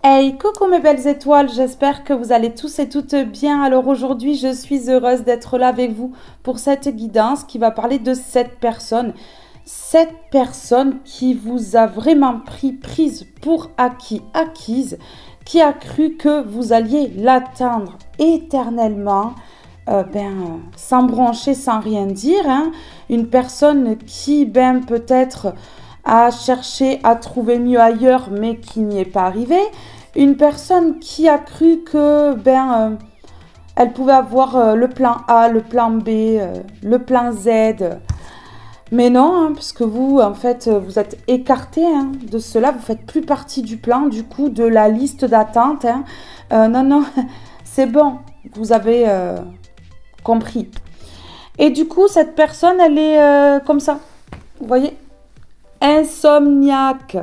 Hey, coucou mes belles étoiles, j'espère que vous allez tous et toutes bien. Alors aujourd'hui, je suis heureuse d'être là avec vous pour cette guidance qui va parler de cette personne qui vous a vraiment prise pour acquise, qui a cru que vous alliez l'atteindre éternellement, sans broncher, sans rien dire, hein. Une personne qui, peut-être à chercher à trouver mieux ailleurs, mais qui n'y est pas arrivée. Une personne qui a cru que, elle pouvait avoir le plan A, le plan B, le plan Z. Mais non, hein, puisque vous, en fait, vous êtes écarté de cela. Vous faites plus partie du plan, du coup, de la liste d'attente. Non, c'est bon. Vous avez compris. Et du coup, cette personne, elle est comme ça. Vous voyez ? Insomniaque.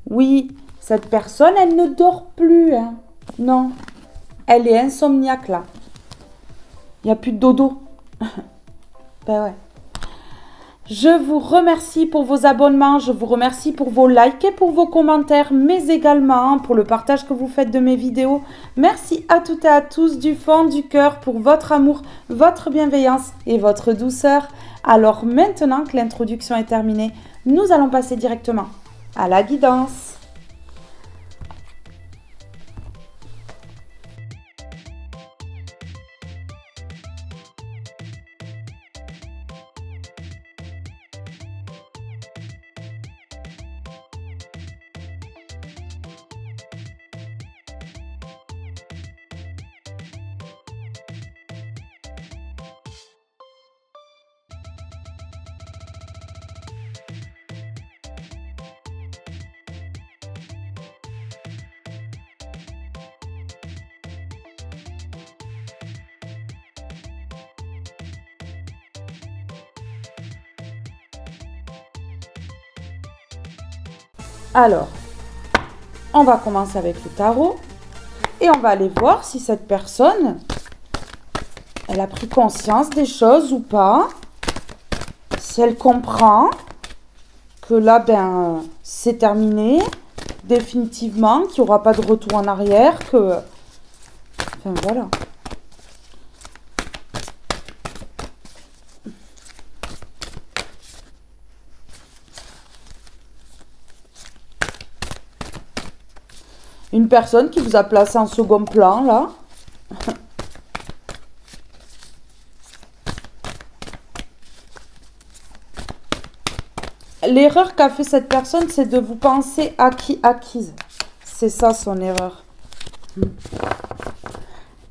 Oui, cette personne, elle ne dort plus. Non, elle est insomniaque là. Il n'y a plus de dodo. Ben ouais. Je vous remercie pour vos abonnements, je vous remercie pour vos likes et pour vos commentaires, mais également pour le partage que vous faites de mes vidéos. Merci à toutes et à tous du fond du cœur pour votre amour, votre bienveillance et votre douceur. Alors maintenant que l'introduction est terminée, nous allons passer directement à la guidance. Alors, on va commencer avec le tarot et on va aller voir si cette personne, elle a pris conscience des choses ou pas, si elle comprend que là, c'est terminé, définitivement, qu'il n'y aura pas de retour en arrière, que... Enfin, voilà. Une personne qui vous a placé en second plan, là. L'erreur qu'a fait cette personne, c'est de vous penser acquise. C'est ça son erreur.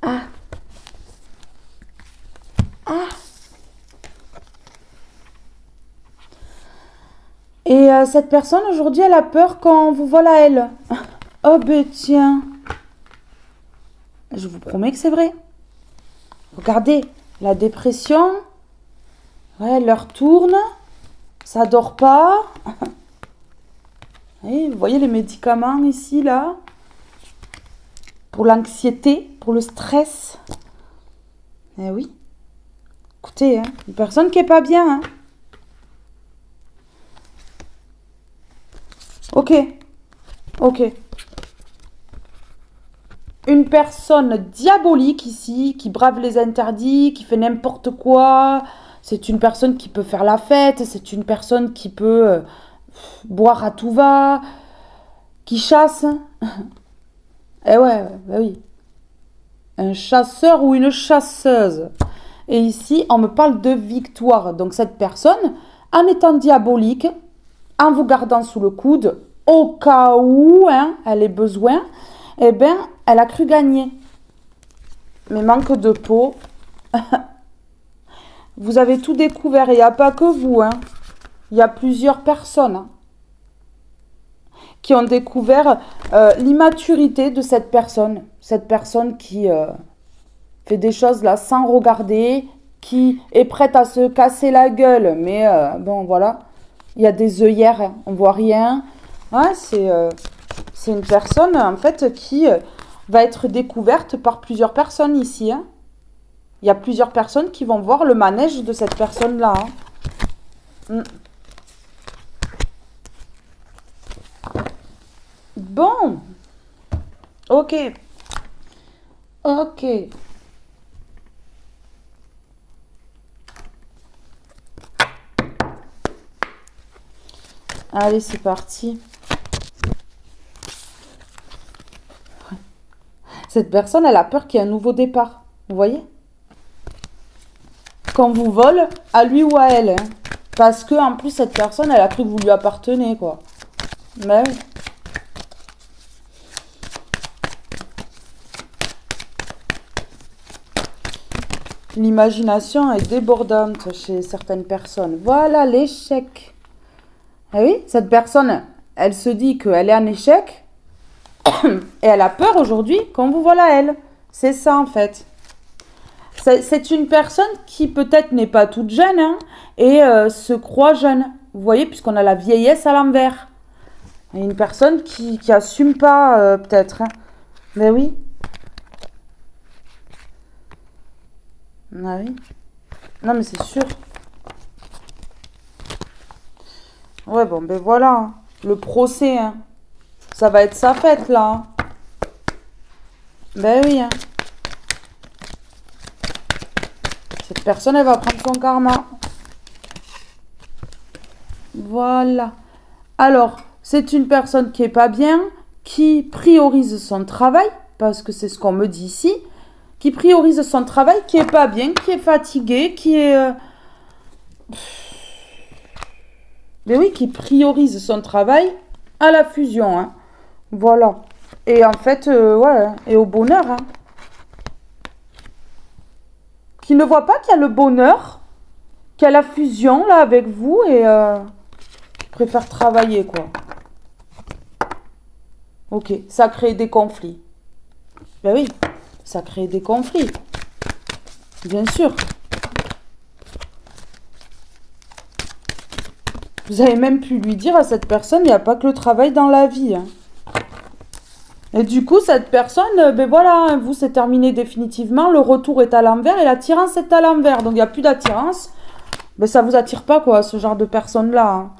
Ah. Et cette personne, aujourd'hui, elle a peur qu'on vous vole à elle. Oh tiens. Je vous promets que c'est vrai. Regardez, la dépression. Ouais, l'heure tourne. Ça dort pas. Et vous voyez les médicaments ici, là. Pour l'anxiété, pour le stress. Eh oui. Écoutez, une personne qui est pas bien. Ok. Une personne diabolique ici, qui brave les interdits, qui fait n'importe quoi. C'est une personne qui peut faire la fête, c'est une personne qui peut boire à tout va, qui chasse. Eh ouais, oui. Un chasseur ou une chasseuse. Et ici, on me parle de victoire. Donc cette personne, en étant diabolique, en vous gardant sous le coude, au cas où elle ait besoin, elle a cru gagner. Mais manque de peau. Vous avez tout découvert. Il n'y a pas que vous. Il y a plusieurs personnes qui ont découvert l'immaturité de cette personne. Cette personne qui fait des choses là sans regarder, qui est prête à se casser la gueule. Mais bon, voilà. Il y a des œillères, on voit rien. Ouais, c'est une personne, en fait, qui va être découverte par plusieurs personnes ici. Il y a plusieurs personnes qui vont voir le manège de cette personne-là. Bon. Ok, ok. Allez, c'est parti. Cette personne, elle a peur qu'il y ait un nouveau départ. Vous voyez? Qu'on vous vole à lui ou à elle, hein. Parce que en plus, cette personne, elle a cru que vous lui appartenez, quoi. Mais oui. L'imagination est débordante chez certaines personnes. Voilà l'échec. Ah oui, cette personne, elle se dit qu'elle est en échec et elle a peur aujourd'hui qu'on vous vole à elle. C'est ça en fait. C'est une personne qui peut-être n'est pas toute jeune, hein, et se croit jeune. Vous voyez, puisqu'on a la vieillesse à l'envers. Et une personne qui assume pas peut-être, hein. Mais oui. Ah oui. Non mais c'est sûr. Ouais, bon, ben voilà, hein. Le procès, hein. Ça va être sa fête, là, hein. Ben oui, hein. Cette personne, elle va prendre son karma. Voilà. Alors, c'est une personne qui est pas bien, qui priorise son travail, parce que c'est ce qu'on me dit ici, qui priorise son travail, qui est pas bien, qui est fatigué, qui est... Mais oui, qui priorise son travail à la fusion, hein. Voilà. Et en fait, ouais, et au bonheur, hein. Qui ne voit pas qu'il y a le bonheur, qu'il y a la fusion, là, avec vous, et qui préfère travailler, quoi. Ok, ça crée des conflits. Ben oui, ça crée des conflits. Bien sûr. Vous avez même pu lui dire à cette personne, il n'y a pas que le travail dans la vie, hein. Et du coup, cette personne, ben voilà, vous, c'est terminé définitivement, le retour est à l'envers et l'attirance est à l'envers. Donc, il n'y a plus d'attirance. Ben, ça vous attire pas, quoi, ce genre de personnes-là, hein.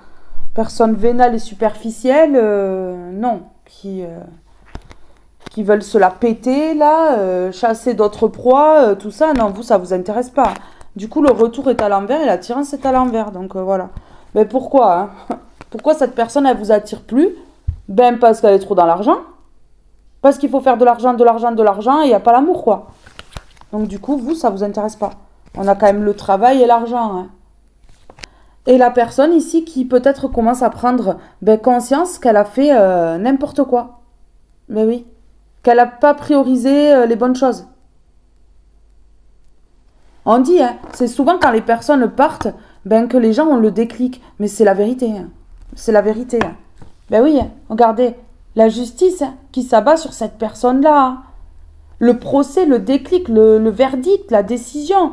Personnes vénales et superficielles, non. Qui veulent se la péter, là, chasser d'autres proies, tout ça, non, vous, ça vous intéresse pas. Du coup, le retour est à l'envers et l'attirance est à l'envers. Donc, voilà. Mais pourquoi, hein? Pourquoi cette personne, elle vous attire plus? Ben, parce qu'elle est trop dans l'argent. Parce qu'il faut faire de l'argent, de l'argent, de l'argent, et il n'y a pas l'amour, quoi. Donc du coup, vous, ça vous intéresse pas. On a quand même le travail et l'argent, hein. Et la personne ici qui peut-être commence à prendre conscience qu'elle a fait n'importe quoi. Mais oui. Qu'elle n'a pas priorisé les bonnes choses. On dit, hein, c'est souvent quand les personnes partent, que les gens ont le déclic. Mais c'est la vérité, hein. C'est la vérité, hein. Ben oui, hein, regardez. La justice, hein, qui s'abat sur cette personne-là, hein. Le procès, le déclic, le verdict, la décision.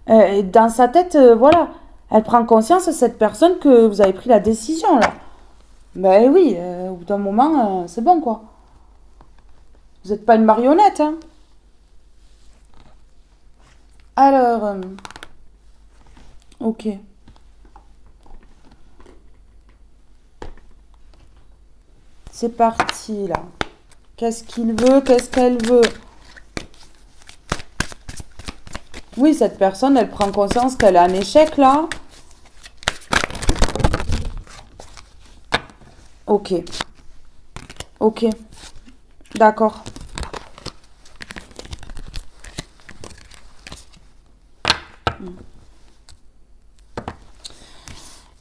Dans sa tête, voilà. Elle prend conscience, cette personne, que vous avez pris la décision, là. Ben oui, au bout d'un moment, c'est bon, quoi. Vous n'êtes pas une marionnette, hein. Alors, ok. C'est parti, là. Qu'est-ce qu'il veut? Qu'est-ce qu'elle veut? Oui, cette personne, elle prend conscience qu'elle a un échec, là. Ok. Ok. D'accord.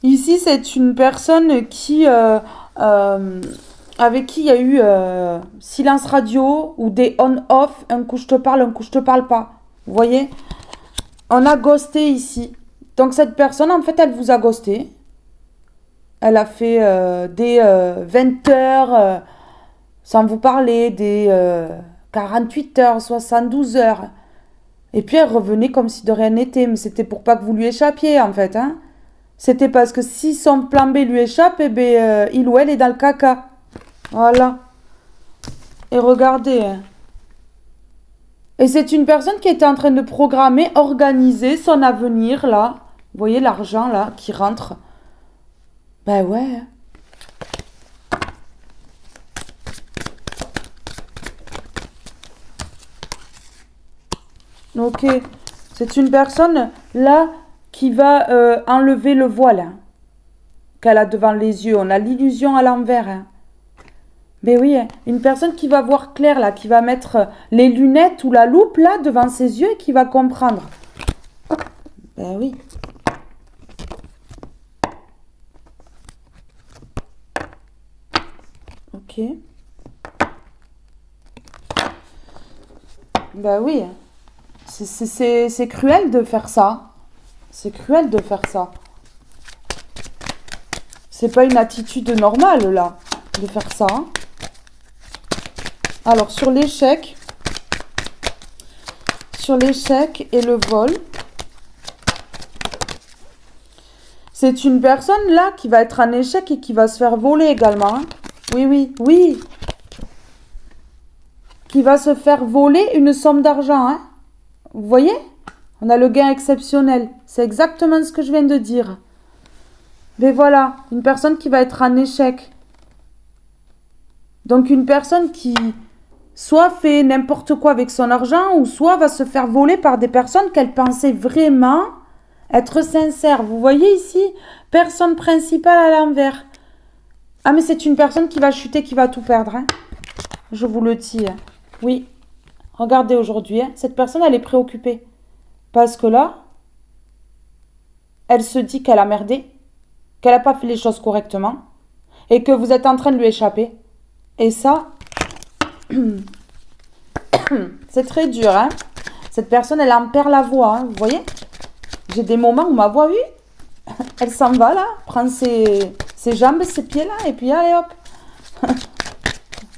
Ici, c'est une personne qui... avec qui il y a eu silence radio ou des on-off, un coup je te parle, un coup je te parle pas. Vous voyez? On a ghosté ici. Donc cette personne, en fait, elle vous a ghosté. Elle a fait des 20 heures sans vous parler, des 48 heures, 72 heures. Et puis elle revenait comme si de rien n'était. Mais c'était pour pas que vous lui échappiez, en fait, hein. C'était parce que si son plan B lui échappe, eh ben, il ou elle est dans le caca. Voilà. Et regardez, hein. Et c'est une personne qui était en train de programmer, organiser son avenir, là. Vous voyez l'argent, là, qui rentre. Ben ouais. Ok. C'est une personne là qui va enlever le voile hein, qu'elle a devant les yeux. On a l'illusion à l'envers. Hein. Mais oui, hein, une personne qui va voir clair là, qui va mettre les lunettes ou la loupe là devant ses yeux et qui va comprendre. Ben oui. Ok. Ben oui. C'est cruel de faire ça. C'est cruel de faire ça. C'est pas une attitude normale là, de faire ça. Hein. Alors sur l'échec et le vol, c'est une personne là qui va être en échec et qui va se faire voler également. Hein. Oui, oui, oui. Qui va se faire voler une somme d'argent. Hein. Vous voyez? On a le gain exceptionnel. C'est exactement ce que je viens de dire. Mais voilà, une personne qui va être en échec. Donc une personne qui soit fait n'importe quoi avec son argent ou soit va se faire voler par des personnes qu'elle pensait vraiment être sincères. Vous voyez ici, personne principale à l'envers. Ah mais c'est une personne qui va chuter, qui va tout perdre. Hein. Je vous le dis. Hein. Oui, regardez aujourd'hui, hein, cette personne elle est préoccupée. Parce que là, elle se dit qu'elle a merdé, qu'elle n'a pas fait les choses correctement et que vous êtes en train de lui échapper. Et ça, c'est très dur. Hein. Cette personne, elle en perd la voix. Hein, vous voyez? J'ai des moments où ma voix, oui, elle s'en va là, prend ses jambes, ses pieds là, et puis allez hop.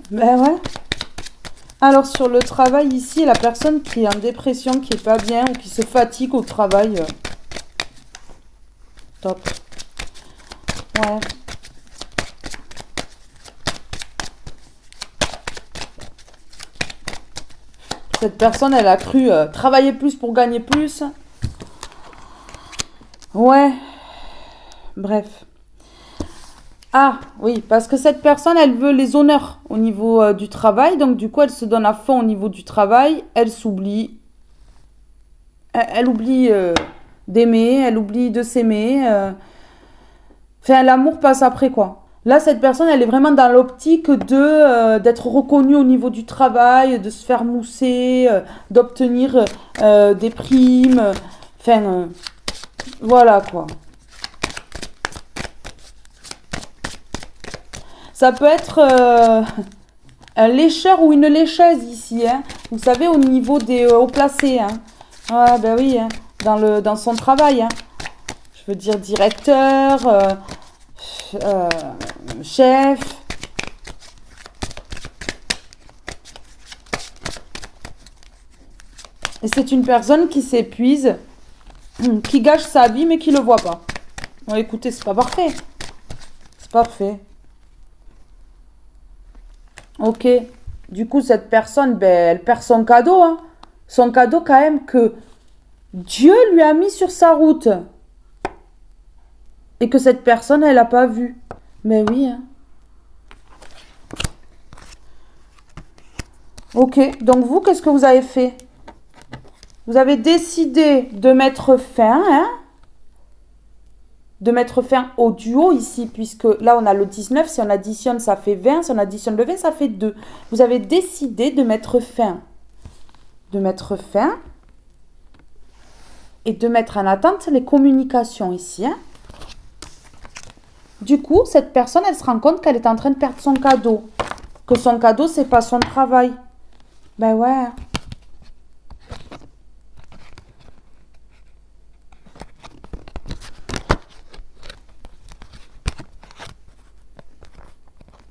Ben ouais. Alors sur le travail ici, la personne qui est en dépression, qui est pas bien ou qui se fatigue au travail, top. Ouais. Cette personne, elle a cru travailler plus pour gagner plus. Ouais. Bref. Ah oui, parce que cette personne, elle veut les honneurs au niveau du travail. Donc du coup, elle se donne à fond au niveau du travail. Elle s'oublie. Elle oublie d'aimer. Elle oublie de s'aimer. Enfin, l'amour passe après quoi. Là, cette personne, elle est vraiment dans l'optique de d'être reconnue au niveau du travail, de se faire mousser, d'obtenir des primes. Enfin, voilà quoi. Ça peut être un lécheur ou une lécheuse ici, hein. Vous savez, au niveau des hauts placés. Hein. Ah, ben oui, hein. Dans son travail. Hein. Je veux dire directeur, chef. Et c'est une personne qui s'épuise, qui gâche sa vie, mais qui ne le voit pas. Bon, écoutez, c'est pas parfait. C'est parfait. Ok. Du coup, cette personne, ben, elle perd son cadeau. Hein. Son cadeau, quand même, que Dieu lui a mis sur sa route. Et que cette personne, elle n'a pas vu. Mais oui. Hein. Ok. Donc, vous, qu'est-ce que vous avez fait? Vous avez décidé de mettre fin, hein, de mettre fin au duo ici, puisque là, on a le 19. Si on additionne, ça fait 20. Si on additionne le 20, ça fait 2. Vous avez décidé de mettre fin. De mettre fin. Et de mettre en attente les communications ici. Hein. Du coup, cette personne, elle se rend compte qu'elle est en train de perdre son cadeau. Que son cadeau, c'est pas son travail. Ben ouais.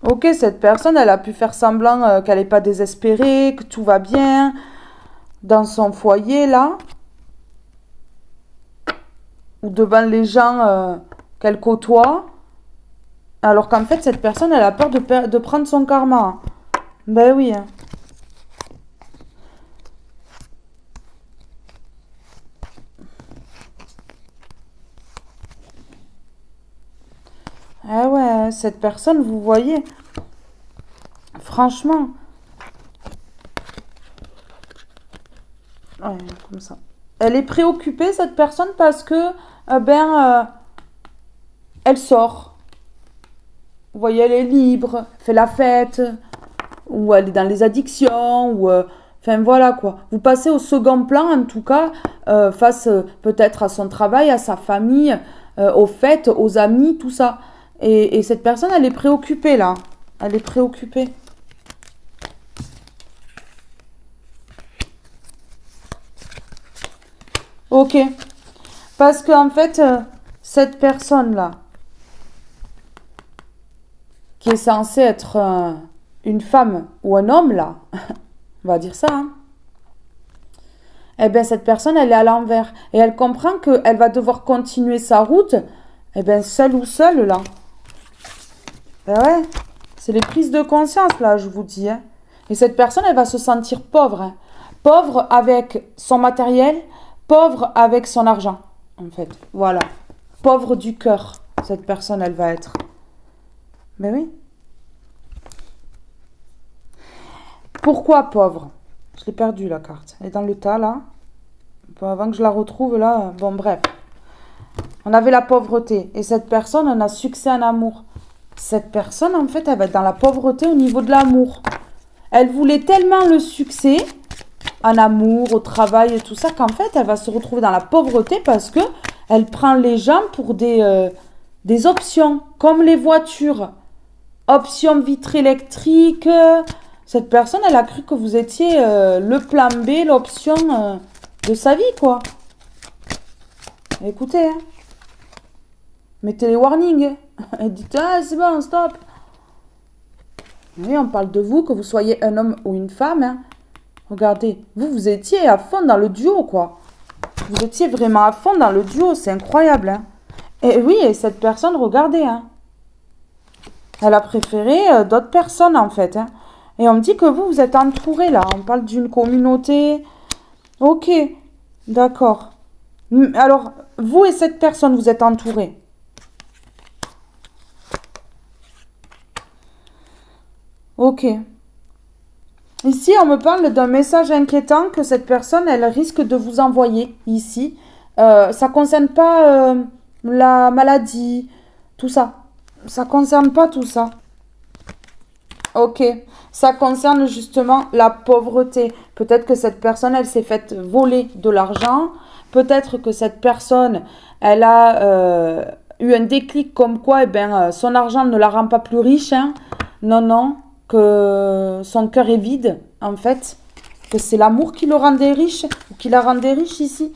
Ok, cette personne, elle a pu faire semblant qu'elle n'est pas désespérée, que tout va bien dans son foyer, là. Ou devant les gens qu'elle côtoie. Alors qu'en fait, cette personne, elle a peur de prendre son karma. Ben oui. Hein. Ah ouais, cette personne, vous voyez, franchement, Ouais, comme ça. Elle est préoccupée, cette personne, parce que, elle sort. Vous voyez, elle est libre, fait la fête, ou elle est dans les addictions, ou... Enfin voilà quoi. Vous passez au second plan en tout cas, face peut-être à son travail, à sa famille, aux fêtes, aux amis, tout ça. Et cette personne, elle est préoccupée là. Elle est préoccupée. Ok. Parce qu'en fait, cette personne-là, qui est censée être une femme ou un homme là, on va dire ça, hein. Eh bien, cette personne, elle est à l'envers. Et elle comprend qu'elle va devoir continuer sa route, eh bien, seule ou seule, là. Ben ouais, c'est les prises de conscience, là, je vous dis, hein. Et cette personne, elle va se sentir pauvre, hein. Pauvre avec son matériel, pauvre avec son argent, en fait. Voilà. Pauvre du cœur, cette personne, elle va être. Ben oui. Pourquoi pauvre? Je l'ai perdue, la carte. Elle est dans le tas, là. Bon, avant que je la retrouve, là. Bon, bref. On avait la pauvreté. Et cette personne, on a succès en amour. Cette personne, en fait, elle va être dans la pauvreté au niveau de l'amour. Elle voulait tellement le succès en amour, au travail et tout ça, qu'en fait, elle va se retrouver dans la pauvreté parce que elle prend les gens pour des options, comme les voitures. Option vitre électrique. Cette personne, elle a cru que vous étiez le plan B, l'option de sa vie, quoi. Écoutez, hein. Mettez les warnings. Et dites, ah, c'est bon, stop. Oui, on parle de vous, que vous soyez un homme ou une femme, hein. Regardez, vous étiez à fond dans le duo, quoi. Vous étiez vraiment à fond dans le duo, c'est incroyable, hein. Et oui, et cette personne, regardez, hein. Elle a préféré d'autres personnes, en fait, hein. Et on me dit que vous êtes entouré, là. On parle d'une communauté. Ok, d'accord. Alors, vous et cette personne, vous êtes entourés. Ok. Ici, on me parle d'un message inquiétant que cette personne, elle risque de vous envoyer ici. Ça concerne pas la maladie, tout ça. Ça concerne pas tout ça. Ok. Ça concerne justement la pauvreté. Peut-être que cette personne, elle s'est faite voler de l'argent. Peut-être que cette personne, elle a eu un déclic comme quoi, eh ben, son argent ne la rend pas plus riche, hein. Non, non. Que son cœur est vide, en fait, que c'est l'amour qui le rendait riche, ou qui la rendait riche ici.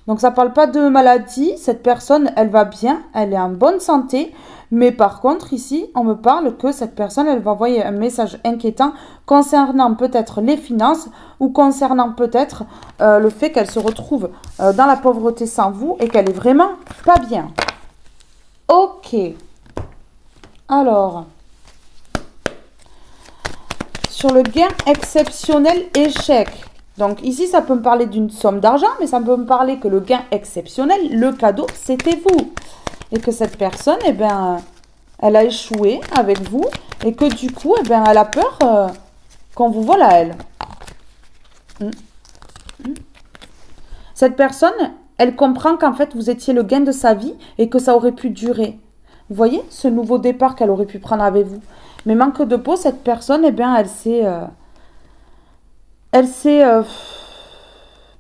Donc ça parle pas de maladie, cette personne, elle va bien, elle est en bonne santé, mais par contre, ici, on me parle que cette personne, elle va envoyer un message inquiétant concernant peut-être les finances, ou concernant peut-être le fait qu'elle se retrouve dans la pauvreté sans vous, et qu'elle est vraiment pas bien. Ok. Alors... Sur le gain exceptionnel échec. Donc ici, ça peut me parler d'une somme d'argent, mais ça peut me parler que le gain exceptionnel, le cadeau, c'était vous. Et que cette personne, eh ben, elle a échoué avec vous. Et que du coup, eh ben, elle a peur qu'on vous vole à elle. Cette personne, elle comprend qu'en fait, vous étiez le gain de sa vie et que ça aurait pu durer. Vous voyez ce nouveau départ qu'elle aurait pu prendre avec vous. Mais manque de peau, cette personne, eh bien, elle s'est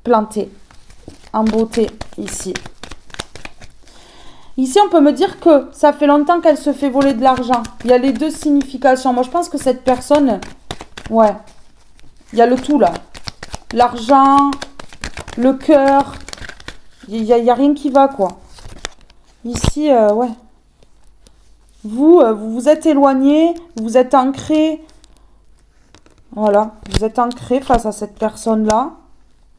plantée en beauté ici. Ici, on peut me dire que ça fait longtemps qu'elle se fait voler de l'argent. Il y a les deux significations. Moi, je pense que cette personne, ouais, il y a le tout là. L'argent, le cœur, il y a rien qui va, quoi. Ici, ouais. Vous vous êtes éloigné, vous êtes ancré. Voilà, vous êtes ancré face à cette personne-là.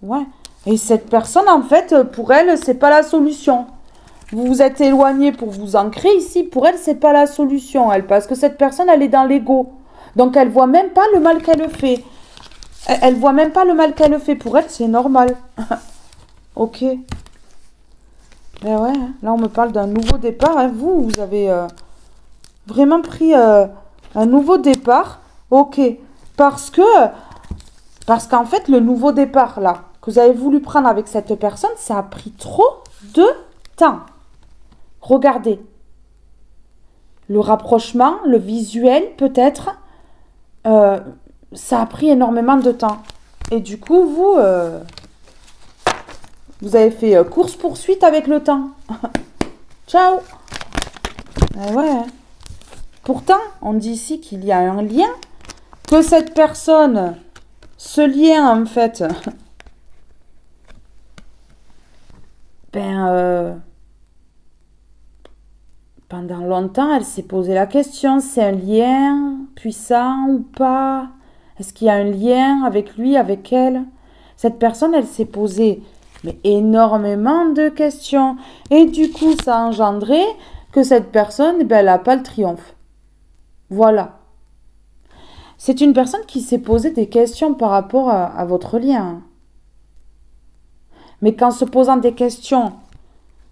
Ouais. Et cette personne, en fait, pour elle, c'est pas la solution. Vous vous êtes éloigné pour vous ancrer ici. Pour elle, c'est pas la solution, elle. Parce que cette personne, elle est dans l'ego. Donc, elle voit même pas le mal qu'elle fait. Elle voit même pas le mal qu'elle fait. Pour elle, c'est normal. Ok. Ben ouais, là, on me parle d'un nouveau départ. Hein. Vous avez... vraiment pris un nouveau départ. Ok. Parce qu'en fait, le nouveau départ, là, que vous avez voulu prendre avec cette personne, ça a pris trop de temps. Regardez. Le rapprochement, le visuel peut-être, ça a pris énormément de temps. Et du coup, vous avez fait course-poursuite avec le temps. Ciao. Ouais. Pourtant, on dit ici qu'il y a un lien, que cette personne, ce lien en fait, pendant longtemps, elle s'est posé la question, c'est un lien puissant ou pas? Est-ce qu'il y a un lien avec lui, avec elle? Cette personne, elle s'est posé mais énormément de questions. Et du coup, ça a engendré que cette personne, elle n'a pas le triomphe. Voilà. C'est une personne qui s'est posé des questions par rapport à votre lien. Mais qu'en se posant des questions,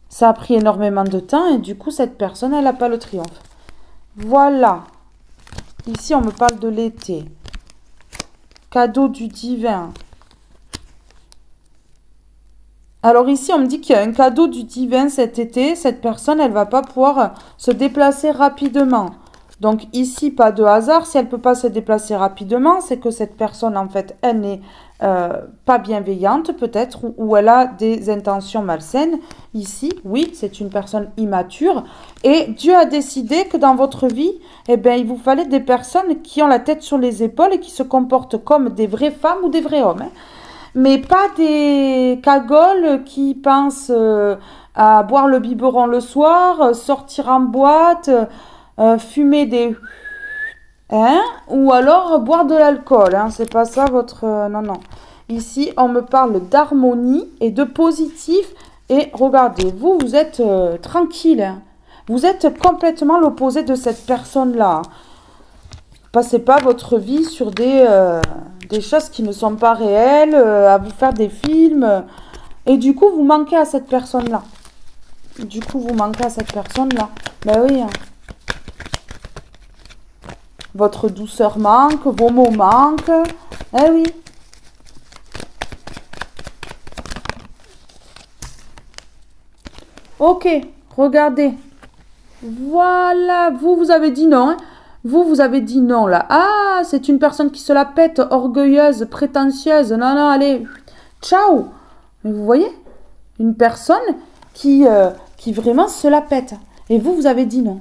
ça a pris énormément de temps et du coup, cette personne, elle n'a pas le triomphe. Voilà. Ici, on me parle de l'été. Cadeau du divin. Alors ici, on me dit qu'il y a un cadeau du divin cet été. Cette personne, elle ne va pas pouvoir se déplacer rapidement. Donc ici, pas de hasard. Si elle ne peut pas se déplacer rapidement, c'est que cette personne, en fait, elle n'est pas bienveillante peut-être ou elle a des intentions malsaines. Ici, oui, c'est une personne immature. Et Dieu a décidé que dans votre vie, eh bien, il vous fallait des personnes qui ont la tête sur les épaules et qui se comportent comme des vraies femmes ou des vrais hommes. Hein. Mais pas des cagoles qui pensent à boire le biberon le soir, sortir en boîte, fumer des... Hein? Ou alors boire de l'alcool. Hein? C'est pas ça votre... non, non. Ici, on me parle d'harmonie et de positif. Et regardez, vous êtes tranquille. Hein? Vous êtes complètement l'opposé de cette personne-là. Passez pas votre vie sur des choses qui ne sont pas réelles, à vous faire des films. Et du coup, vous manquez à cette personne-là. Ben oui. Hein. Votre douceur manque, vos mots manquent. Eh oui. Ok, regardez. Voilà, vous avez dit non. Hein. Vous avez dit non là. Ah, c'est une personne qui se la pète, orgueilleuse, prétentieuse. Non, non, allez, ciao. Mais vous voyez, une personne qui vraiment se la pète. Et vous avez dit non.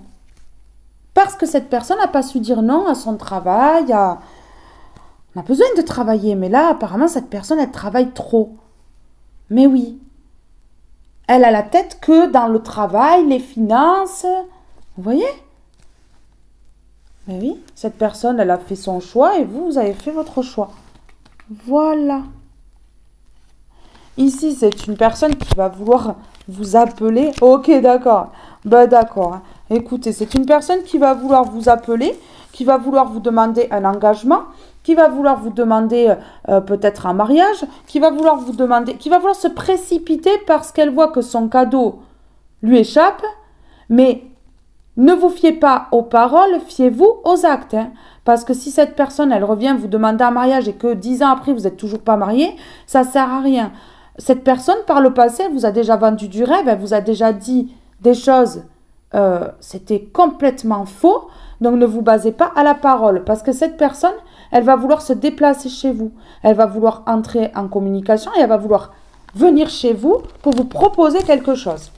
Parce que cette personne n'a pas su dire non à son travail. On a besoin de travailler, mais là, apparemment, cette personne, elle travaille trop. Mais oui. Elle a la tête que dans le travail, les finances. Vous voyez ? Mais oui, cette personne, elle a fait son choix et vous avez fait votre choix. Voilà. Ici, c'est une personne qui va vouloir vous appeler. Ok, d'accord. Ben d'accord. Écoutez, c'est une personne qui va vouloir vous appeler, qui va vouloir vous demander un engagement, qui va vouloir vous demander peut-être un mariage, qui va vouloir se précipiter parce qu'elle voit que son cadeau lui échappe, mais ne vous fiez pas aux paroles, fiez-vous aux actes. Hein. Parce que si cette personne, elle revient vous demander un mariage et que 10 ans après, vous n'êtes toujours pas marié, ça ne sert à rien. Cette personne, par le passé, elle vous a déjà vendu du rêve, elle vous a déjà dit des choses, c'était complètement faux. Donc ne vous basez pas à la parole. Parce que cette personne, elle va vouloir se déplacer chez vous. Elle va vouloir entrer en communication et elle va vouloir venir chez vous pour vous proposer quelque chose.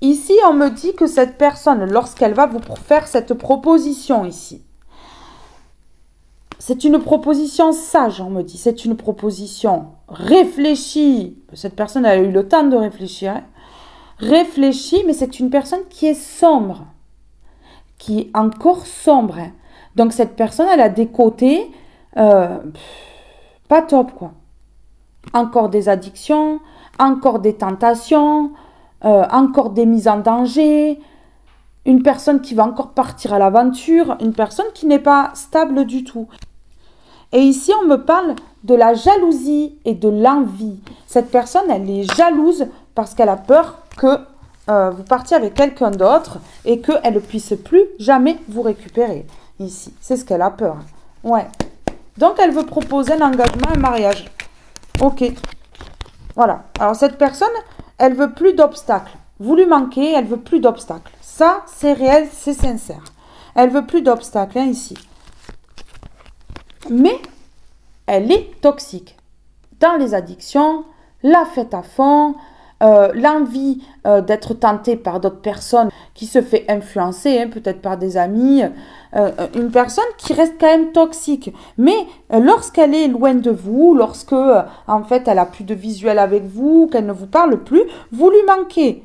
Ici, on me dit que cette personne, lorsqu'elle va vous faire cette proposition ici, c'est une proposition sage, on me dit. C'est une proposition réfléchie. Cette personne, elle a eu le temps de réfléchir. Hein. Réfléchie, mais c'est une personne qui est sombre. Qui est encore sombre. Hein. Donc, cette personne, elle a des côtés pas top, quoi. Encore des addictions, encore des tentations... encore des mises en danger, une personne qui va encore partir à l'aventure, une personne qui n'est pas stable du tout. Et ici, on me parle de la jalousie et de l'envie. Cette personne, elle est jalouse parce qu'elle a peur que vous partiez avec quelqu'un d'autre et qu'elle ne puisse plus jamais vous récupérer. Ici, c'est ce qu'elle a peur. Ouais. Donc, elle veut proposer un engagement, un mariage. Ok. Voilà. Alors, cette personne, elle veut plus d'obstacles. Vous lui manquez, elle veut plus d'obstacles. Ça, c'est réel, c'est sincère. Elle veut plus d'obstacles, hein, ici. Mais, elle est toxique. Dans les addictions, la fête à fond, l'envie d'être tentée par d'autres personnes qui se fait influencer, hein, peut-être par des amis, une personne qui reste quand même toxique. Mais lorsqu'elle est loin de vous, lorsque en fait elle a plus de visuel avec vous, qu'elle ne vous parle plus, vous lui manquez.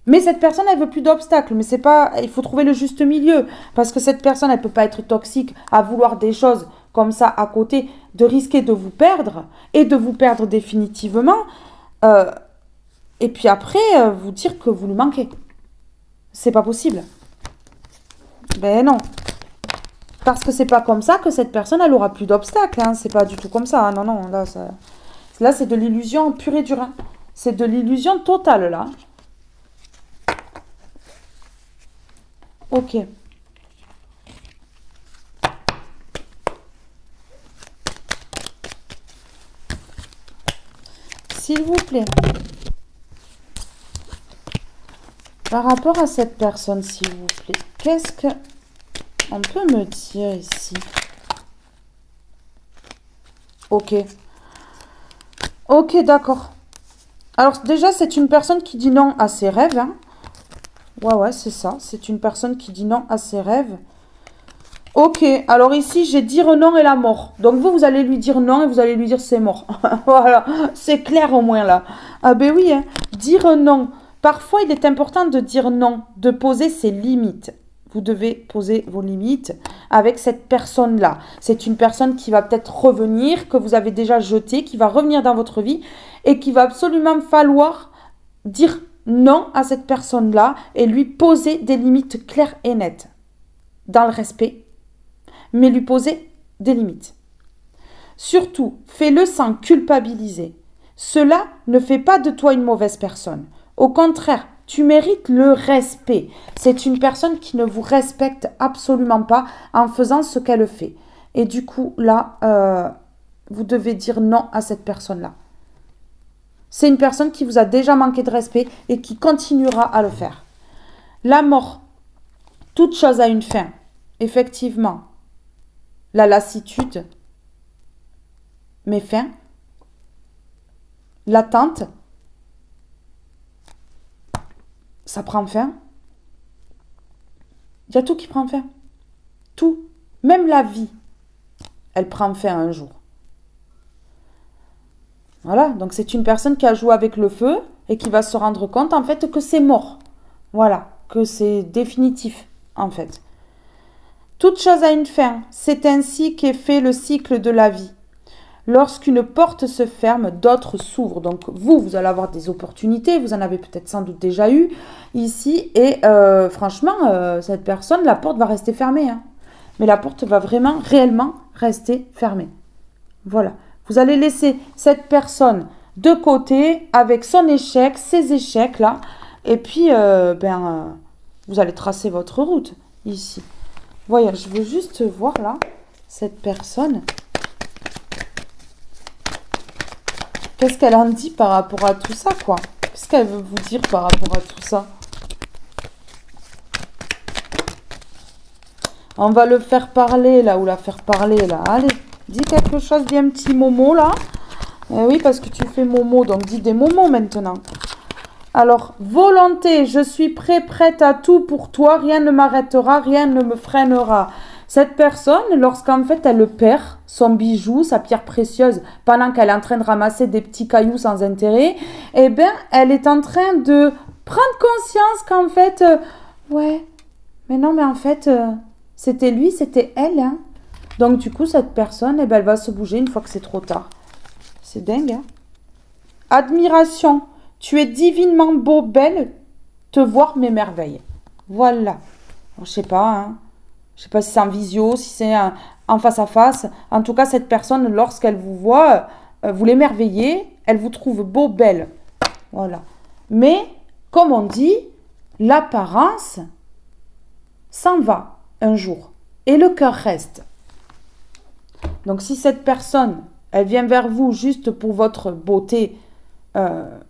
Mais cette personne, elle veut plus d'obstacles. Mais c'est pas, il faut trouver le juste milieu. Parce que cette personne, elle peut pas être toxique à vouloir des choses comme ça à côté, de risquer de vous perdre et de vous perdre définitivement. Et puis après, vous dire que vous lui manquez. C'est pas possible. Ben non. Parce que c'est pas comme ça que cette personne, elle aura plus d'obstacles. Hein. C'est pas du tout comme ça. Hein. Non, non. Là, c'est de l'illusion pure et dure. Hein. C'est de l'illusion totale, là. Ok. S'il vous plaît. Par rapport à cette personne, s'il vous plaît, qu'est-ce que on peut me dire ici? Ok. Ok, d'accord. Alors déjà, c'est une personne qui dit non à ses rêves. Hein. Ouais, c'est ça. C'est une personne qui dit non à ses rêves. Ok, alors ici, j'ai dire non et la mort. Donc vous allez lui dire non et vous allez lui dire c'est mort. Voilà, c'est clair au moins là. Ah ben oui, hein. Dire non. Parfois, il est important de dire non, de poser ses limites. Vous devez poser vos limites avec cette personne-là. C'est une personne qui va peut-être revenir, que vous avez déjà jetée, qui va revenir dans votre vie et qu'il va absolument falloir dire non à cette personne-là et lui poser des limites claires et nettes. Dans le respect, mais lui poser des limites. Surtout, fais-le sans culpabiliser. Cela ne fait pas de toi une mauvaise personne. Au contraire, tu mérites le respect. C'est une personne qui ne vous respecte absolument pas en faisant ce qu'elle fait. Et du coup, là, vous devez dire non à cette personne-là. C'est une personne qui vous a déjà manqué de respect et qui continuera à le faire. La mort, toute chose a une fin. Effectivement, la lassitude met fin. L'attente, ça prend fin. Il y a tout qui prend fin. Tout. Même la vie, elle prend fin un jour. Voilà, donc c'est une personne qui a joué avec le feu et qui va se rendre compte en fait que c'est mort. Voilà, que c'est définitif en fait. Toute chose a une fin. C'est ainsi qu'est fait le cycle de la vie. Lorsqu'une porte se ferme, d'autres s'ouvrent. Donc vous allez avoir des opportunités, vous en avez peut-être sans doute déjà eu ici. Et franchement, cette personne, la porte va rester fermée. Hein. Mais la porte va vraiment, réellement rester fermée. Voilà. Vous allez laisser cette personne de côté avec son échec, ses échecs là. Et puis, vous allez tracer votre route ici. Voyons, je veux juste voir là, cette personne. Qu'est-ce qu'elle en dit par rapport à tout ça, quoi? Qu'est-ce qu'elle veut vous dire par rapport à tout ça? On va le faire parler, là, ou la faire parler, là. Allez, dis quelque chose, dis un petit momo, là. Oui, parce que tu fais momo, donc dis des momos maintenant. Alors, volonté, je suis prête à tout pour toi, rien ne m'arrêtera, rien ne me freinera. Cette personne, lorsqu'en fait elle perd son bijou, sa pierre précieuse, pendant qu'elle est en train de ramasser des petits cailloux sans intérêt, eh bien, elle est en train de prendre conscience qu'en fait, ouais, mais non, mais en fait, c'était lui, c'était elle. Hein. Donc, du coup, cette personne, eh ben, elle va se bouger une fois que c'est trop tard. C'est dingue, hein. Admiration. Tu es divinement beau, belle, te voir m'émerveille. Voilà. Alors, je sais pas, hein. Je sais pas si c'est en visio, si c'est en face à face. En tout cas, cette personne, lorsqu'elle vous voit, vous l'émerveillez, elle vous trouve beau, belle. Voilà. Mais, comme on dit, l'apparence s'en va un jour et le cœur reste. Donc, si cette personne elle vient vers vous juste pour votre beauté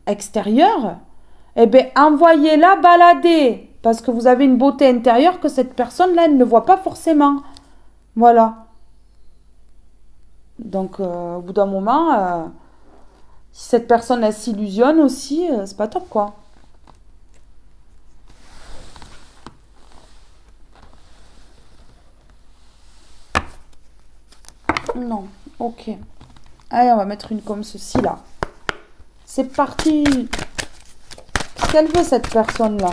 extérieure, eh bien, envoyez-la balader. Parce que vous avez une beauté intérieure que cette personne-là, elle ne voit pas forcément. Voilà. Donc, au bout d'un moment, si cette personne, elle s'illusionne aussi, c'est pas top, quoi. Non, ok. Allez, on va mettre une comme ceci, là. C'est parti. Qu'est-ce qu'elle veut, cette personne-là?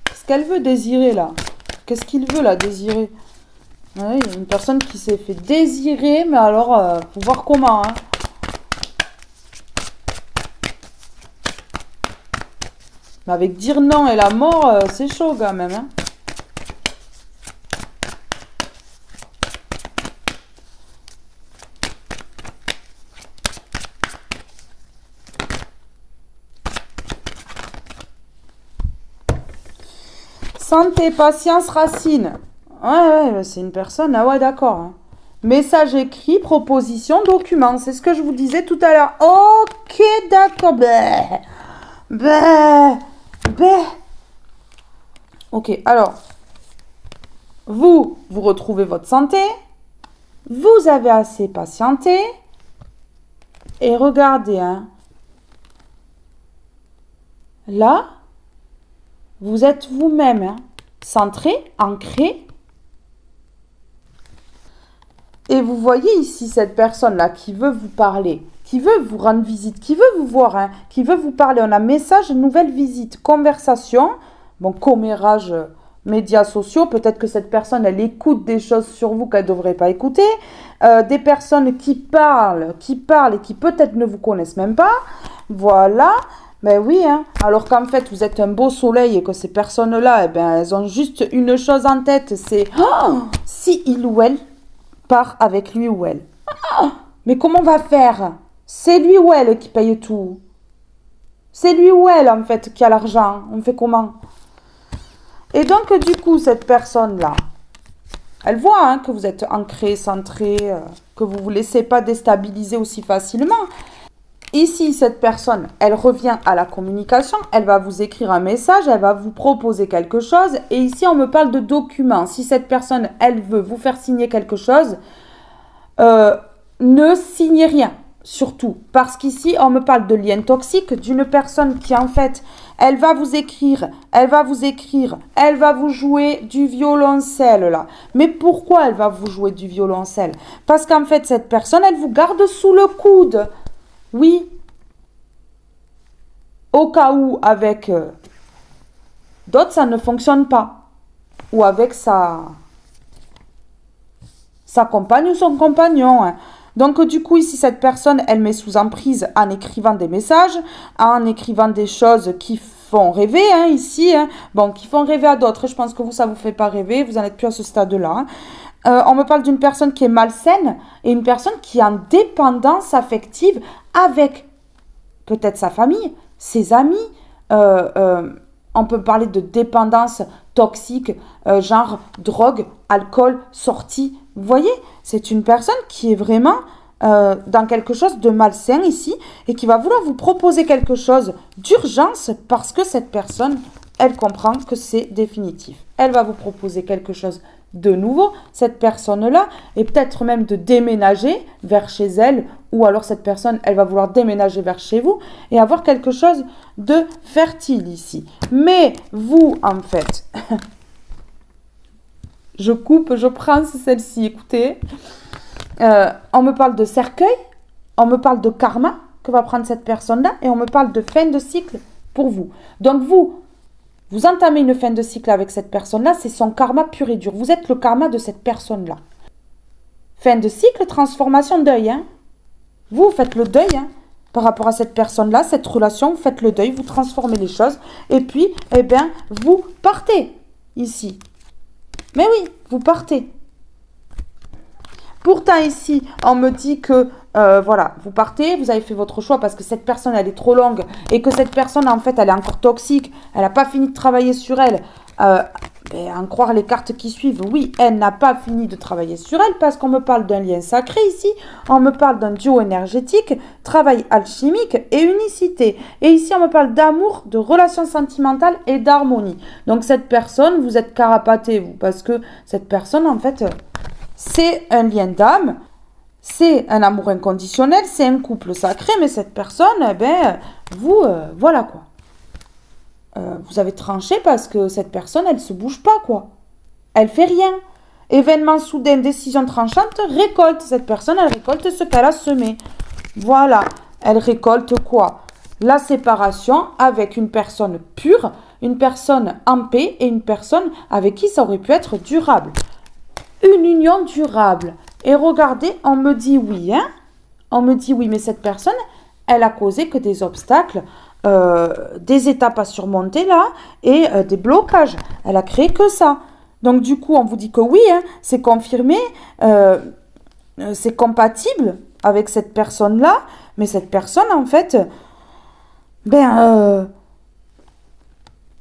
Qu'est-ce qu'elle veut désirer, là? Qu'est-ce qu'il veut, là, désirer? Ouais, il y a une personne qui s'est fait désirer, mais alors, faut voir comment, hein. Mais avec dire non et la mort, c'est chaud, quand même, hein. Santé, patience, racine. Ouais, c'est une personne. Ah ouais, d'accord, hein. Message écrit, proposition, document. C'est ce que je vous disais tout à l'heure. Ok, d'accord. Bleh. Bleh. Bleh. Ok, alors. Vous retrouvez votre santé. Vous avez assez patienté. Et regardez, hein. Là, vous êtes vous-même, hein, centré, ancré. Et vous voyez ici cette personne-là qui veut vous parler, qui veut vous rendre visite, qui veut vous voir, hein, qui veut vous parler. On a message, nouvelle visite, conversation, bon, commérage, médias sociaux. Peut-être que cette personne, elle écoute des choses sur vous qu'elle ne devrait pas écouter. Des personnes qui parlent et qui peut-être ne vous connaissent même pas. Voilà. Ben oui, hein. Alors qu'en fait, vous êtes un beau soleil et que ces personnes-là, eh ben, elles ont juste une chose en tête, c'est si il ou elle part avec lui ou elle. Mais comment on va faire? C'est lui ou elle qui paye tout. C'est lui ou elle, en fait, qui a l'argent. On fait comment? Et donc, du coup, cette personne-là, elle voit, hein, que vous êtes ancré, centré, que vous ne vous laissez pas déstabiliser aussi facilement. Ici, cette personne, elle revient à la communication, elle va vous écrire un message, elle va vous proposer quelque chose. Et ici, on me parle de documents. Si cette personne, elle veut vous faire signer quelque chose, ne signez rien, surtout. Parce qu'ici, on me parle de lien toxique, d'une personne qui, en fait, elle va vous écrire, elle va vous jouer du violoncelle, là. Mais pourquoi elle va vous jouer du violoncelle? Parce qu'en fait, cette personne, elle vous garde sous le coude. Oui, au cas où avec d'autres, ça ne fonctionne pas. Ou avec sa compagne ou son compagnon, hein. Donc, du coup, ici, cette personne, elle met sous emprise en écrivant des messages, en écrivant des choses qui font rêver, hein, ici, hein. Bon, qui font rêver à d'autres. Je pense que vous, ça ne vous fait pas rêver. Vous n'en êtes plus à ce stade-là, hein. On me parle d'une personne qui est malsaine et une personne qui est en dépendance affective avec peut-être sa famille, ses amis. On peut parler de dépendance toxique, genre drogue, alcool, sortie. Vous voyez, c'est une personne qui est vraiment dans quelque chose de malsain ici et qui va vouloir vous proposer quelque chose d'urgence parce que cette personne, elle comprend que c'est définitif. Elle va vous proposer quelque chose de nouveau, cette personne-là, et peut-être même de déménager vers chez elle, ou alors cette personne, elle va vouloir déménager vers chez vous et avoir quelque chose de fertile ici. Mais vous, en fait, je coupe, je prends celle-ci, écoutez, on me parle de cercueil, on me parle de karma que va prendre cette personne-là, et on me parle de fin de cycle pour vous. Donc vous entamez une fin de cycle avec cette personne-là, c'est son karma pur et dur. Vous êtes le karma de cette personne-là. Fin de cycle, transformation, deuil, hein. Vous faites le deuil, hein, par rapport à cette personne-là, cette relation, vous faites le deuil, vous transformez les choses, et puis, eh bien, vous partez ici. Mais oui, vous partez. Pourtant, ici, on me dit que, voilà, vous partez, vous avez fait votre choix parce que cette personne, elle est trop longue et que cette personne, en fait, elle est encore toxique, elle n'a pas fini de travailler sur elle. ben, en croire les cartes qui suivent, oui, elle n'a pas fini de travailler sur elle parce qu'on me parle d'un lien sacré ici, on me parle d'un duo énergétique, travail alchimique et unicité. Et ici, on me parle d'amour, de relations sentimentales et d'harmonie. Donc cette personne, vous êtes carapaté, vous, parce que cette personne, en fait, c'est un lien d'âme, c'est un amour inconditionnel, c'est un couple sacré, mais cette personne, eh ben, vous, voilà quoi. Vous avez tranché parce que cette personne, elle se bouge pas, quoi. Elle fait rien. Événement soudain, décision tranchante, récolte. Cette personne, elle récolte ce qu'elle a semé. Voilà. Elle récolte quoi? La séparation avec une personne pure, une personne en paix et une personne avec qui ça aurait pu être durable. Une union durable. Et regardez, on me dit oui, hein? On me dit oui, mais cette personne, elle a causé que des obstacles, des étapes à surmonter là et des blocages. Elle a créé que ça. Donc du coup, on vous dit que oui, hein, c'est confirmé, c'est compatible avec cette personne-là, mais cette personne, en fait,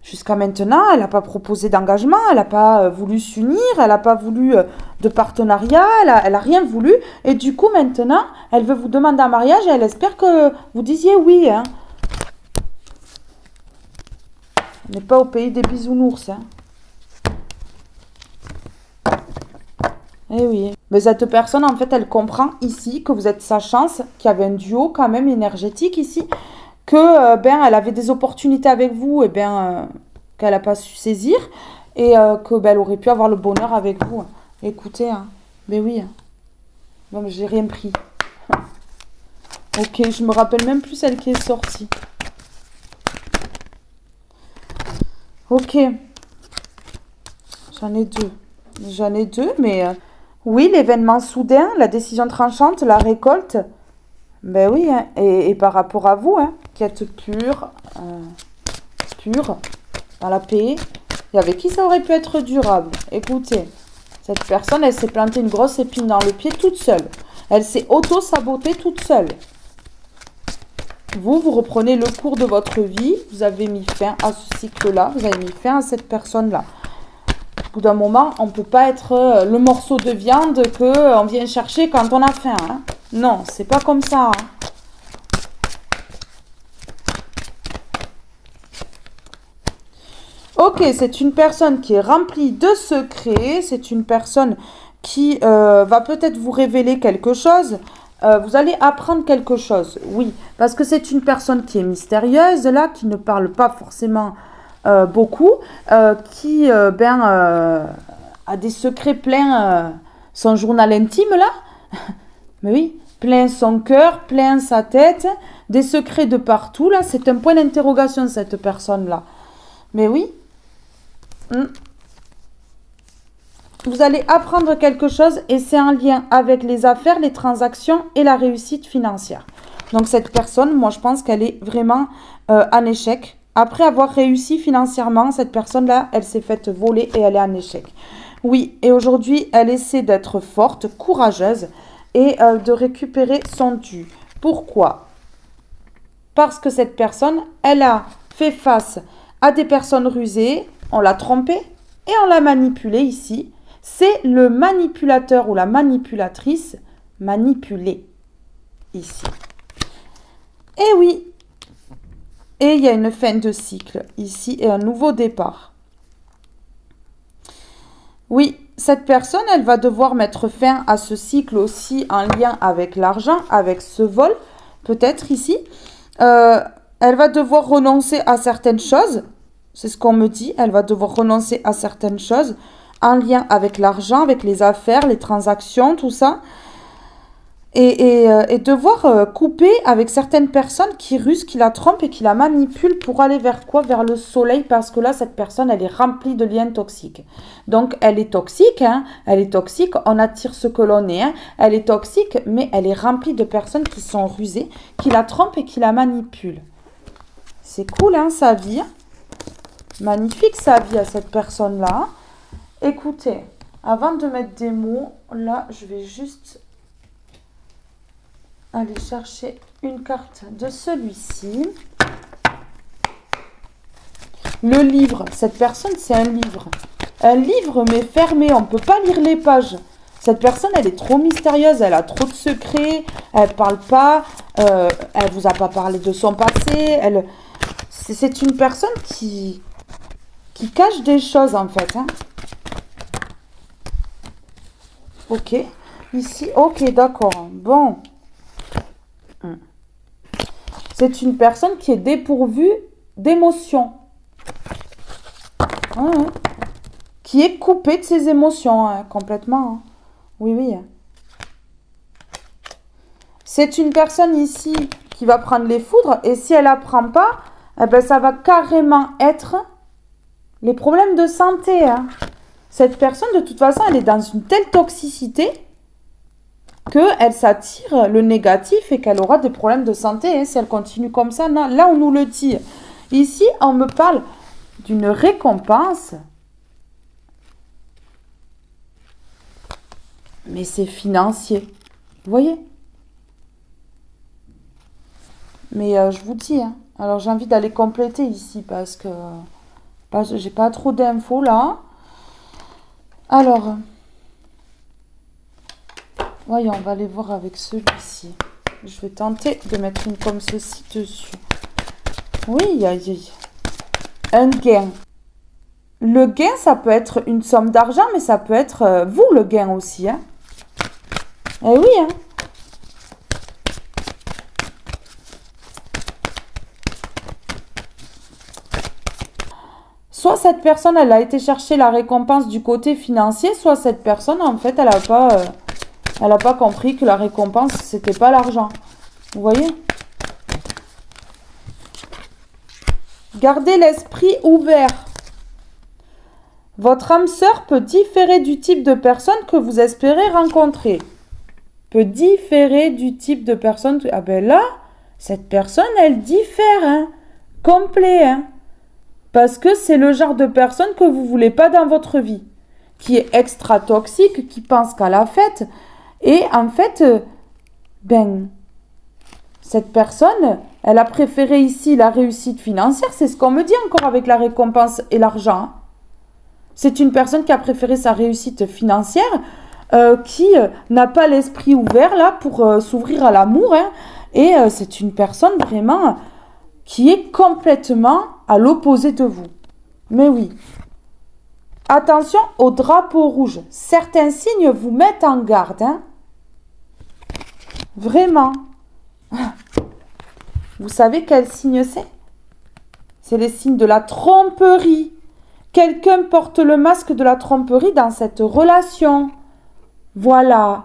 jusqu'à maintenant, elle n'a pas proposé d'engagement, elle n'a pas voulu s'unir, elle n'a pas voulu de partenariat, elle a rien voulu. Et du coup, maintenant, elle veut vous demander un mariage et elle espère que vous disiez oui, hein. On n'est pas au pays des bisounours, hein. Eh oui. Mais cette personne, en fait, elle comprend ici que vous êtes sa chance, qu'il y avait un duo quand même énergétique ici, que elle avait des opportunités avec vous, et qu'elle n'a pas su saisir, et que elle aurait pu avoir le bonheur avec vous. Écoutez, hein. Ben oui. Hein. Bon, mais j'ai rien pris. Ok, je me rappelle même plus celle qui est sortie. Ok. J'en ai deux, mais oui, l'événement soudain, la décision tranchante, la récolte. Ben oui, hein. Et par rapport à vous, hein, qui êtes pure, dans la paix, et avec qui ça aurait pu être durable. Écoutez, cette personne, elle s'est plantée une grosse épine dans le pied toute seule. Elle s'est auto-sabotée toute seule. Vous reprenez le cours de votre vie, vous avez mis fin à ce cycle-là, vous avez mis fin à cette personne-là. Au bout d'un moment, on ne peut pas être le morceau de viande qu'on vient chercher quand on a faim. Hein. Non, c'est pas comme ça. Hein. Ok, c'est une personne qui est remplie de secrets, c'est une personne qui va peut-être vous révéler quelque chose. Vous allez apprendre quelque chose, oui, parce que c'est une personne qui est mystérieuse, là, qui ne parle pas forcément beaucoup, qui a des secrets pleins son journal intime, là, mais oui, plein son cœur, plein sa tête, des secrets de partout, là, c'est un point d'interrogation, cette personne-là. Mais oui, vous allez apprendre quelque chose et c'est en lien avec les affaires, les transactions et la réussite financière. Donc cette personne, moi je pense qu'elle est vraiment en échec. Après avoir réussi financièrement, cette personne-là, elle s'est faite voler et elle est en échec. Oui, et aujourd'hui, elle essaie d'être forte, courageuse et de récupérer son dû. Pourquoi? Parce que cette personne, elle a fait face à des personnes rusées, on l'a trompée et on l'a manipulée ici. C'est le manipulateur ou la manipulatrice manipulée ici. Et oui, et il y a une fin de cycle ici et un nouveau départ. Oui, cette personne, elle va devoir mettre fin à ce cycle aussi en lien avec l'argent, avec ce vol, peut-être ici. Elle va devoir renoncer à certaines choses, c'est ce qu'on me dit, elle va devoir renoncer à certaines choses en lien avec l'argent, avec les affaires, les transactions, tout ça. Et devoir couper avec certaines personnes qui rusent, qui la trompent et qui la manipulent pour aller vers quoi? Vers le soleil, parce que là, cette personne, elle est remplie de liens toxiques. Donc, elle est toxique, hein, elle est toxique, on attire ce que l'on est, hein, elle est toxique, mais elle est remplie de personnes qui sont rusées, qui la trompent et qui la manipulent. C'est cool, hein, sa vie. Magnifique, sa vie à cette personne-là. Écoutez, avant de mettre des mots, là, je vais juste aller chercher une carte de celui-ci. Le livre, cette personne, c'est un livre. Un livre, mais fermé, on ne peut pas lire les pages. Cette personne, elle est trop mystérieuse, elle a trop de secrets, elle parle pas, elle vous a pas parlé de son passé. C'est une personne qui cache des choses en fait. Hein. Ok, ici, ok, d'accord. Bon, c'est une personne qui est dépourvue d'émotions, qui est coupée de ses émotions complètement. Hein. Oui, oui. C'est une personne ici qui va prendre les foudres et si elle n'apprend pas, eh ben, ça va carrément être les problèmes de santé. Hein. Cette personne, de toute façon, elle est dans une telle toxicité qu'elle s'attire le négatif et qu'elle aura des problèmes de santé hein, si elle continue comme ça. Non, là, on nous le dit. Ici, on me parle d'une récompense. Mais c'est financier. Vous voyez? Mais je vous dis, hein. Alors j'ai envie d'aller compléter ici parce que j'ai pas trop d'infos là. Alors, voyons, on va aller voir avec celui-ci. Je vais tenter de mettre une comme ceci dessus. Oui, un gain. Le gain, ça peut être une somme d'argent, mais ça peut être vous le gain aussi. Hein. Eh oui, hein. Soit cette personne, elle a été chercher la récompense du côté financier, soit cette personne, en fait, elle n'a pas compris que la récompense, c'était pas l'argent. Vous voyez? Gardez l'esprit ouvert. Votre âme sœur peut différer du type de personne que vous espérez rencontrer. Peut différer du type de personne. Ah ben là, cette personne, elle diffère, hein. Complet, hein. Parce que c'est le genre de personne que vous voulez pas dans votre vie. Qui est extra toxique, qui pense qu'à la fête. Et en fait, cette personne, elle a préféré ici la réussite financière. C'est ce qu'on me dit encore avec la récompense et l'argent. C'est une personne qui a préféré sa réussite financière, qui n'a pas l'esprit ouvert là pour s'ouvrir à l'amour. Hein, et c'est une personne vraiment qui est complètement à l'opposé de vous. Mais oui. Attention au drapeau rouge. Certains signes vous mettent en garde. Hein. Vraiment. Vous savez quel signe c'est? C'est les signes de la tromperie. Quelqu'un porte le masque de la tromperie dans cette relation. Voilà.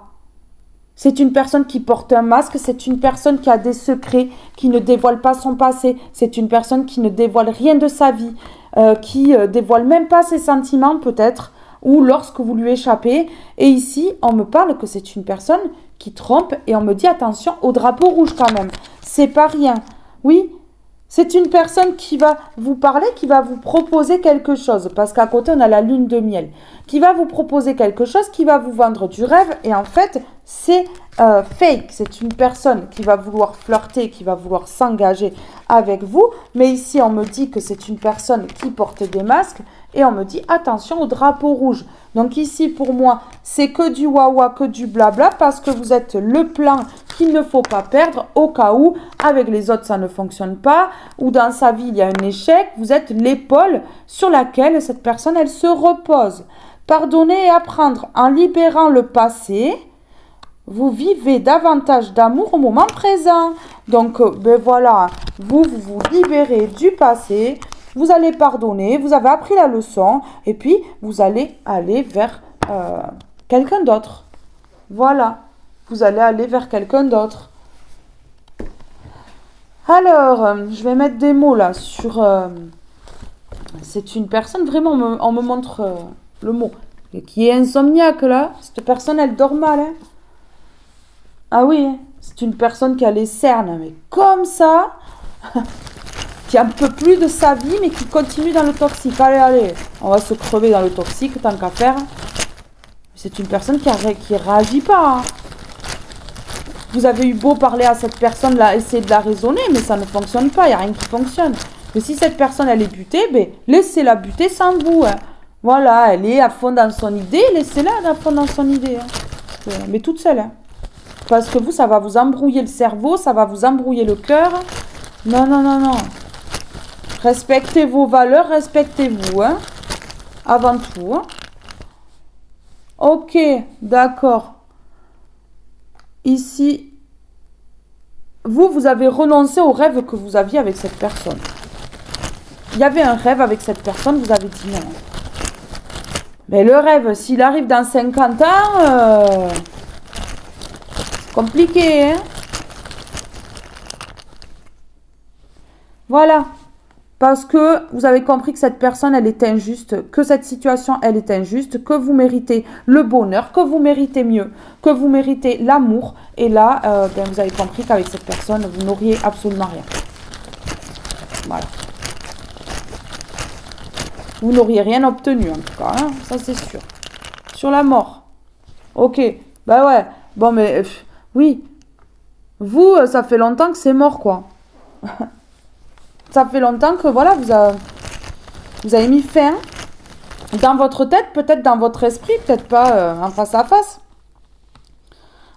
C'est une personne qui porte un masque, c'est une personne qui a des secrets, qui ne dévoile pas son passé, c'est une personne qui ne dévoile rien de sa vie, qui dévoile même pas ses sentiments peut-être, ou lorsque vous lui échappez. Et ici, on me parle que c'est une personne qui trompe et on me dit attention au drapeau rouge quand même. C'est pas rien. Oui, c'est une personne qui va vous parler, qui va vous proposer quelque chose. Parce qu'à côté, on a la lune de miel. Qui va vous proposer quelque chose, qui va vous vendre du rêve. Et en fait, c'est fake. C'est une personne qui va vouloir flirter, qui va vouloir s'engager avec vous. Mais ici, on me dit que c'est une personne qui porte des masques. Et on me dit attention au drapeau rouge. Donc ici, pour moi, c'est que du wawa, que du blabla. Parce que vous êtes le plan qu'il ne faut pas perdre au cas où avec les autres ça ne fonctionne pas ou dans sa vie il y a un échec, vous êtes l'épaule sur laquelle cette personne elle se repose. Pardonner et apprendre en libérant le passé, vous vivez davantage d'amour au moment présent. Donc voilà, vous vous libérez du passé, vous allez pardonner, vous avez appris la leçon et puis vous allez aller vers quelqu'un d'autre. Voilà. Vous allez aller vers quelqu'un d'autre. Alors, je vais mettre des mots là sur... c'est une personne, vraiment, on me montre le mot, qui est insomniaque là. Cette personne, elle dort mal. Hein. Ah oui, c'est une personne qui a les cernes, mais comme ça, qui en peut plus de sa vie, mais qui continue dans le toxique. Allez, on va se crever dans le toxique, tant qu'à faire. C'est une personne qui réagit pas. Hein. Vous avez eu beau parler à cette personne-là, essayer de la raisonner, mais ça ne fonctionne pas, il n'y a rien qui fonctionne. Mais si cette personne, elle est butée, laissez-la buter sans vous. Hein. Voilà, elle est à fond dans son idée, laissez-la à fond dans son idée. Hein. Mais toute seule. Hein. Parce que vous, ça va vous embrouiller le cerveau, ça va vous embrouiller le cœur. Non, non, non, non. Respectez vos valeurs, respectez-vous. Hein. Avant tout. Hein. Ok, d'accord. Ici, vous avez renoncé au rêve que vous aviez avec cette personne. Il y avait un rêve avec cette personne, vous avez dit non. Mais le rêve, s'il arrive dans 50 ans, c'est compliqué, hein? Voilà. Parce que vous avez compris que cette personne, elle est injuste, que cette situation, elle est injuste, que vous méritez le bonheur, que vous méritez mieux, que vous méritez l'amour. Et là, vous avez compris qu'avec cette personne, vous n'auriez absolument rien. Voilà. Vous n'auriez rien obtenu, en tout cas, hein, ça c'est sûr. Sur la mort. Ok, bah ouais. Bon, mais oui. Vous, ça fait longtemps que c'est mort, quoi. Ça fait longtemps que, voilà, vous avez mis fin dans votre tête, peut-être dans votre esprit, peut-être pas en face à face.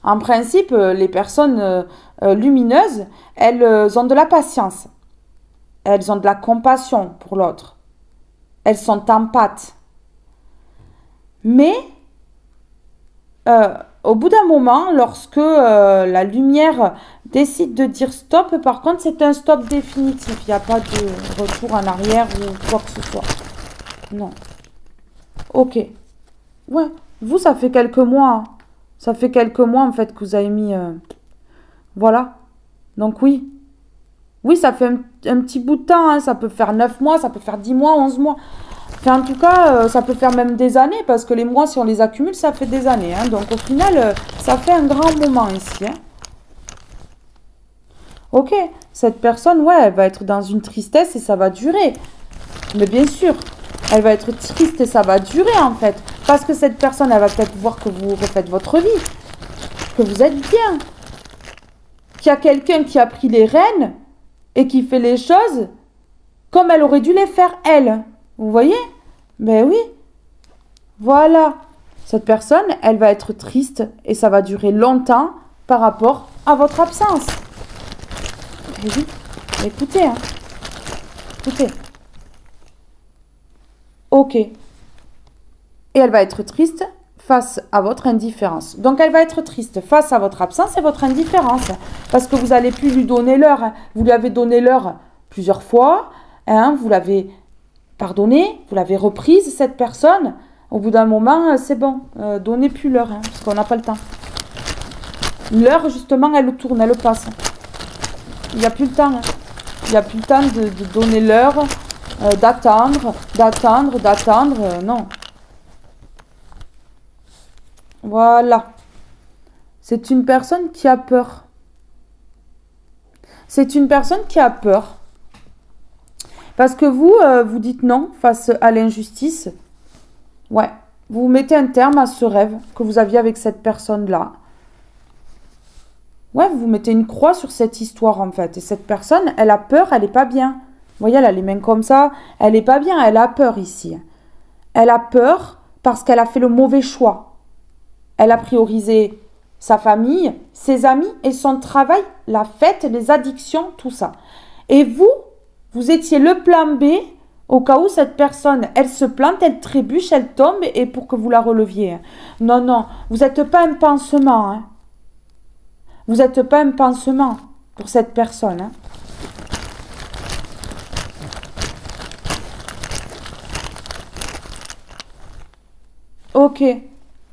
En principe, les personnes lumineuses, elles ont de la patience. Elles ont de la compassion pour l'autre. Elles sont empathes. Mais, au bout d'un moment, lorsque la lumière décide de dire stop, par contre, c'est un stop définitif. Il n'y a pas de retour en arrière ou quoi que ce soit. Non. Ok. Ouais. Vous, ça fait quelques mois. Hein. Ça fait quelques mois, en fait, que vous avez mis... Voilà. Donc, oui. Oui, ça fait un petit bout de temps. Hein. Ça peut faire 9 mois, ça peut faire 10 mois, 11 mois. Enfin, en tout cas, ça peut faire même des années, parce que les mois, si on les accumule, ça fait des années. Hein. Donc, au final, ça fait un grand moment ici. Hein. Ok, cette personne, ouais, elle va être dans une tristesse et ça va durer. Mais bien sûr, elle va être triste et ça va durer, en fait. Parce que cette personne, elle va peut-être voir que vous refaites votre vie, que vous êtes bien. Qu'il y a quelqu'un qui a pris les rênes et qui fait les choses comme elle aurait dû les faire, elle. Vous voyez? Ben oui. Voilà. Cette personne, elle va être triste et ça va durer longtemps par rapport à votre absence. Et oui. Écoutez, hein. Écoutez. Ok. Et elle va être triste face à votre indifférence. Donc, elle va être triste face à votre absence et votre indifférence. Parce que vous n'allez plus lui donner l'heure. Hein. Vous lui avez donné l'heure plusieurs fois. Hein. Vous l'avez pardonné. Vous l'avez reprise, cette personne. Au bout d'un moment, c'est bon. Donnez plus l'heure. Hein, parce qu'on n'a pas le temps. L'heure, justement, elle tourne, elle passe. Il n'y a plus le temps. Hein. Il n'y a plus le temps de donner l'heure, d'attendre. Non. Voilà. C'est une personne qui a peur. C'est une personne qui a peur. Parce que vous, vous dites non face à l'injustice. Ouais. Vous mettez un terme à ce rêve que vous aviez avec cette personne-là. Ouais, vous mettez une croix sur cette histoire, en fait. Et cette personne, elle a peur, elle n'est pas bien. Vous voyez, elle a les mains comme ça. Elle n'est pas bien, elle a peur ici. Elle a peur parce qu'elle a fait le mauvais choix. Elle a priorisé sa famille, ses amis et son travail, la fête, les addictions, tout ça. Et vous, vous étiez le plan B au cas où cette personne, elle se plante, elle trébuche, elle tombe et pour que vous la releviez. Non, non, vous n'êtes pas un pansement. Hein. Vous n'êtes pas un pansement pour cette personne. Hein. Ok.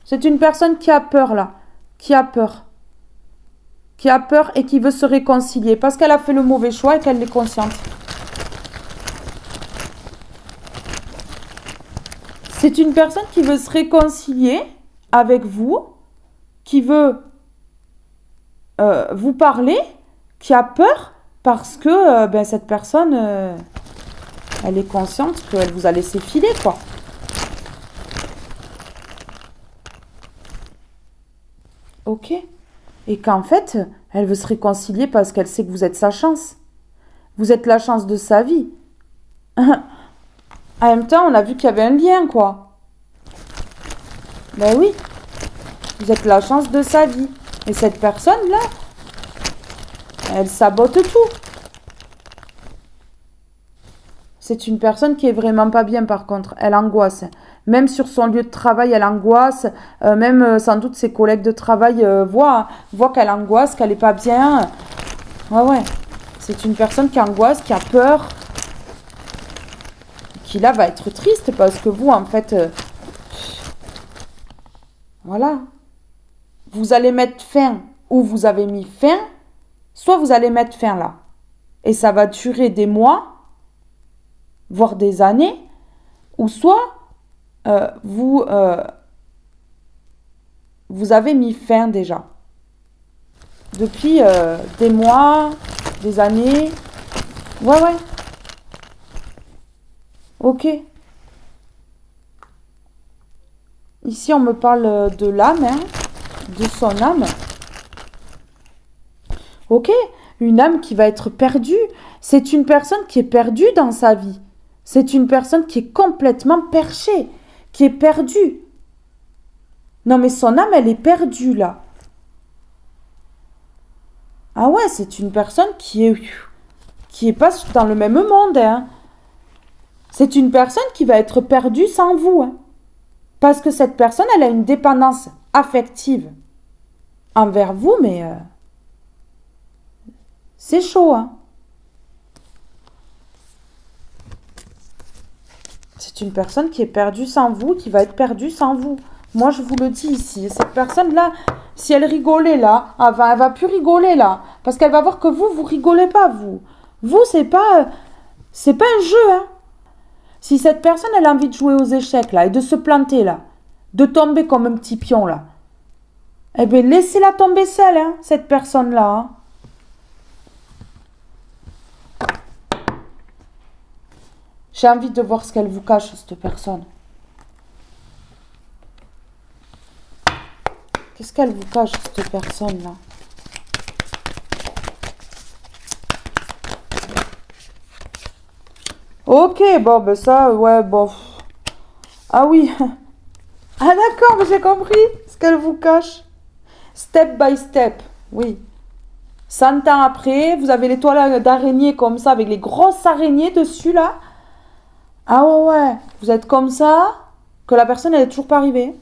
C'est une personne qui a peur là. Qui a peur. Qui a peur et qui veut se réconcilier. Parce qu'elle a fait le mauvais choix et qu'elle est consciente. C'est une personne qui veut se réconcilier avec vous. Qui veut vous parler. Qui a peur. Parce que cette personne, elle est consciente qu'elle vous a laissé filer quoi. Ok. Et qu'en fait, elle veut se réconcilier parce qu'elle sait que vous êtes sa chance. Vous êtes la chance de sa vie. En même temps, on a vu qu'il y avait un lien, quoi. Ben oui, vous êtes la chance de sa vie. Et cette personne-là, elle sabote tout. C'est une personne qui est vraiment pas bien, par contre. Elle angoisse. Même sur son lieu de travail, elle angoisse. Même sans doute ses collègues de travail voient qu'elle angoisse, qu'elle est pas bien. Ouais. C'est une personne qui angoisse, qui a peur. Qui là va être triste parce que vous, en fait, voilà. Vous allez mettre fin où vous avez mis fin, soit vous allez mettre fin là. Et ça va durer des mois, voire des années, ou soit vous avez mis fin déjà. Depuis des mois, des années. Ouais. Ok. Ici, on me parle de l'âme, hein, de son âme. Ok, une âme qui va être perdue. C'est une personne qui est perdue dans sa vie. C'est une personne qui est complètement perchée, qui est perdue. Non, mais son âme, elle est perdue, là. Ah ouais, c'est une personne qui est pas dans le même monde, hein. C'est une personne qui va être perdue sans vous, hein. Parce que cette personne, elle a une dépendance affective envers vous, mais c'est chaud, hein. C'est une personne qui est perdue sans vous, qui va être perdue sans vous. Moi, je vous le dis ici. Cette personne-là, si elle rigolait là, elle va plus rigoler là. Parce qu'elle va voir que vous rigolez pas, vous. Vous, c'est pas un jeu, hein. Si cette personne, elle a envie de jouer aux échecs là, et de se planter là, de tomber comme un petit pion là, eh bien, laissez-la tomber seule, hein, cette personne-là, hein. J'ai envie de voir ce qu'elle vous cache, cette personne. Qu'est-ce qu'elle vous cache, cette personne-là? Ok, bon, ben ça, ouais, bon. Ah oui. Ah d'accord, j'ai compris ce qu'elle vous cache. Step by step, oui. 100 ans après, vous avez les toiles d'araignée comme ça, avec les grosses araignées dessus, là. Ah ouais, vous êtes comme ça, que la personne, elle est toujours pas arrivée.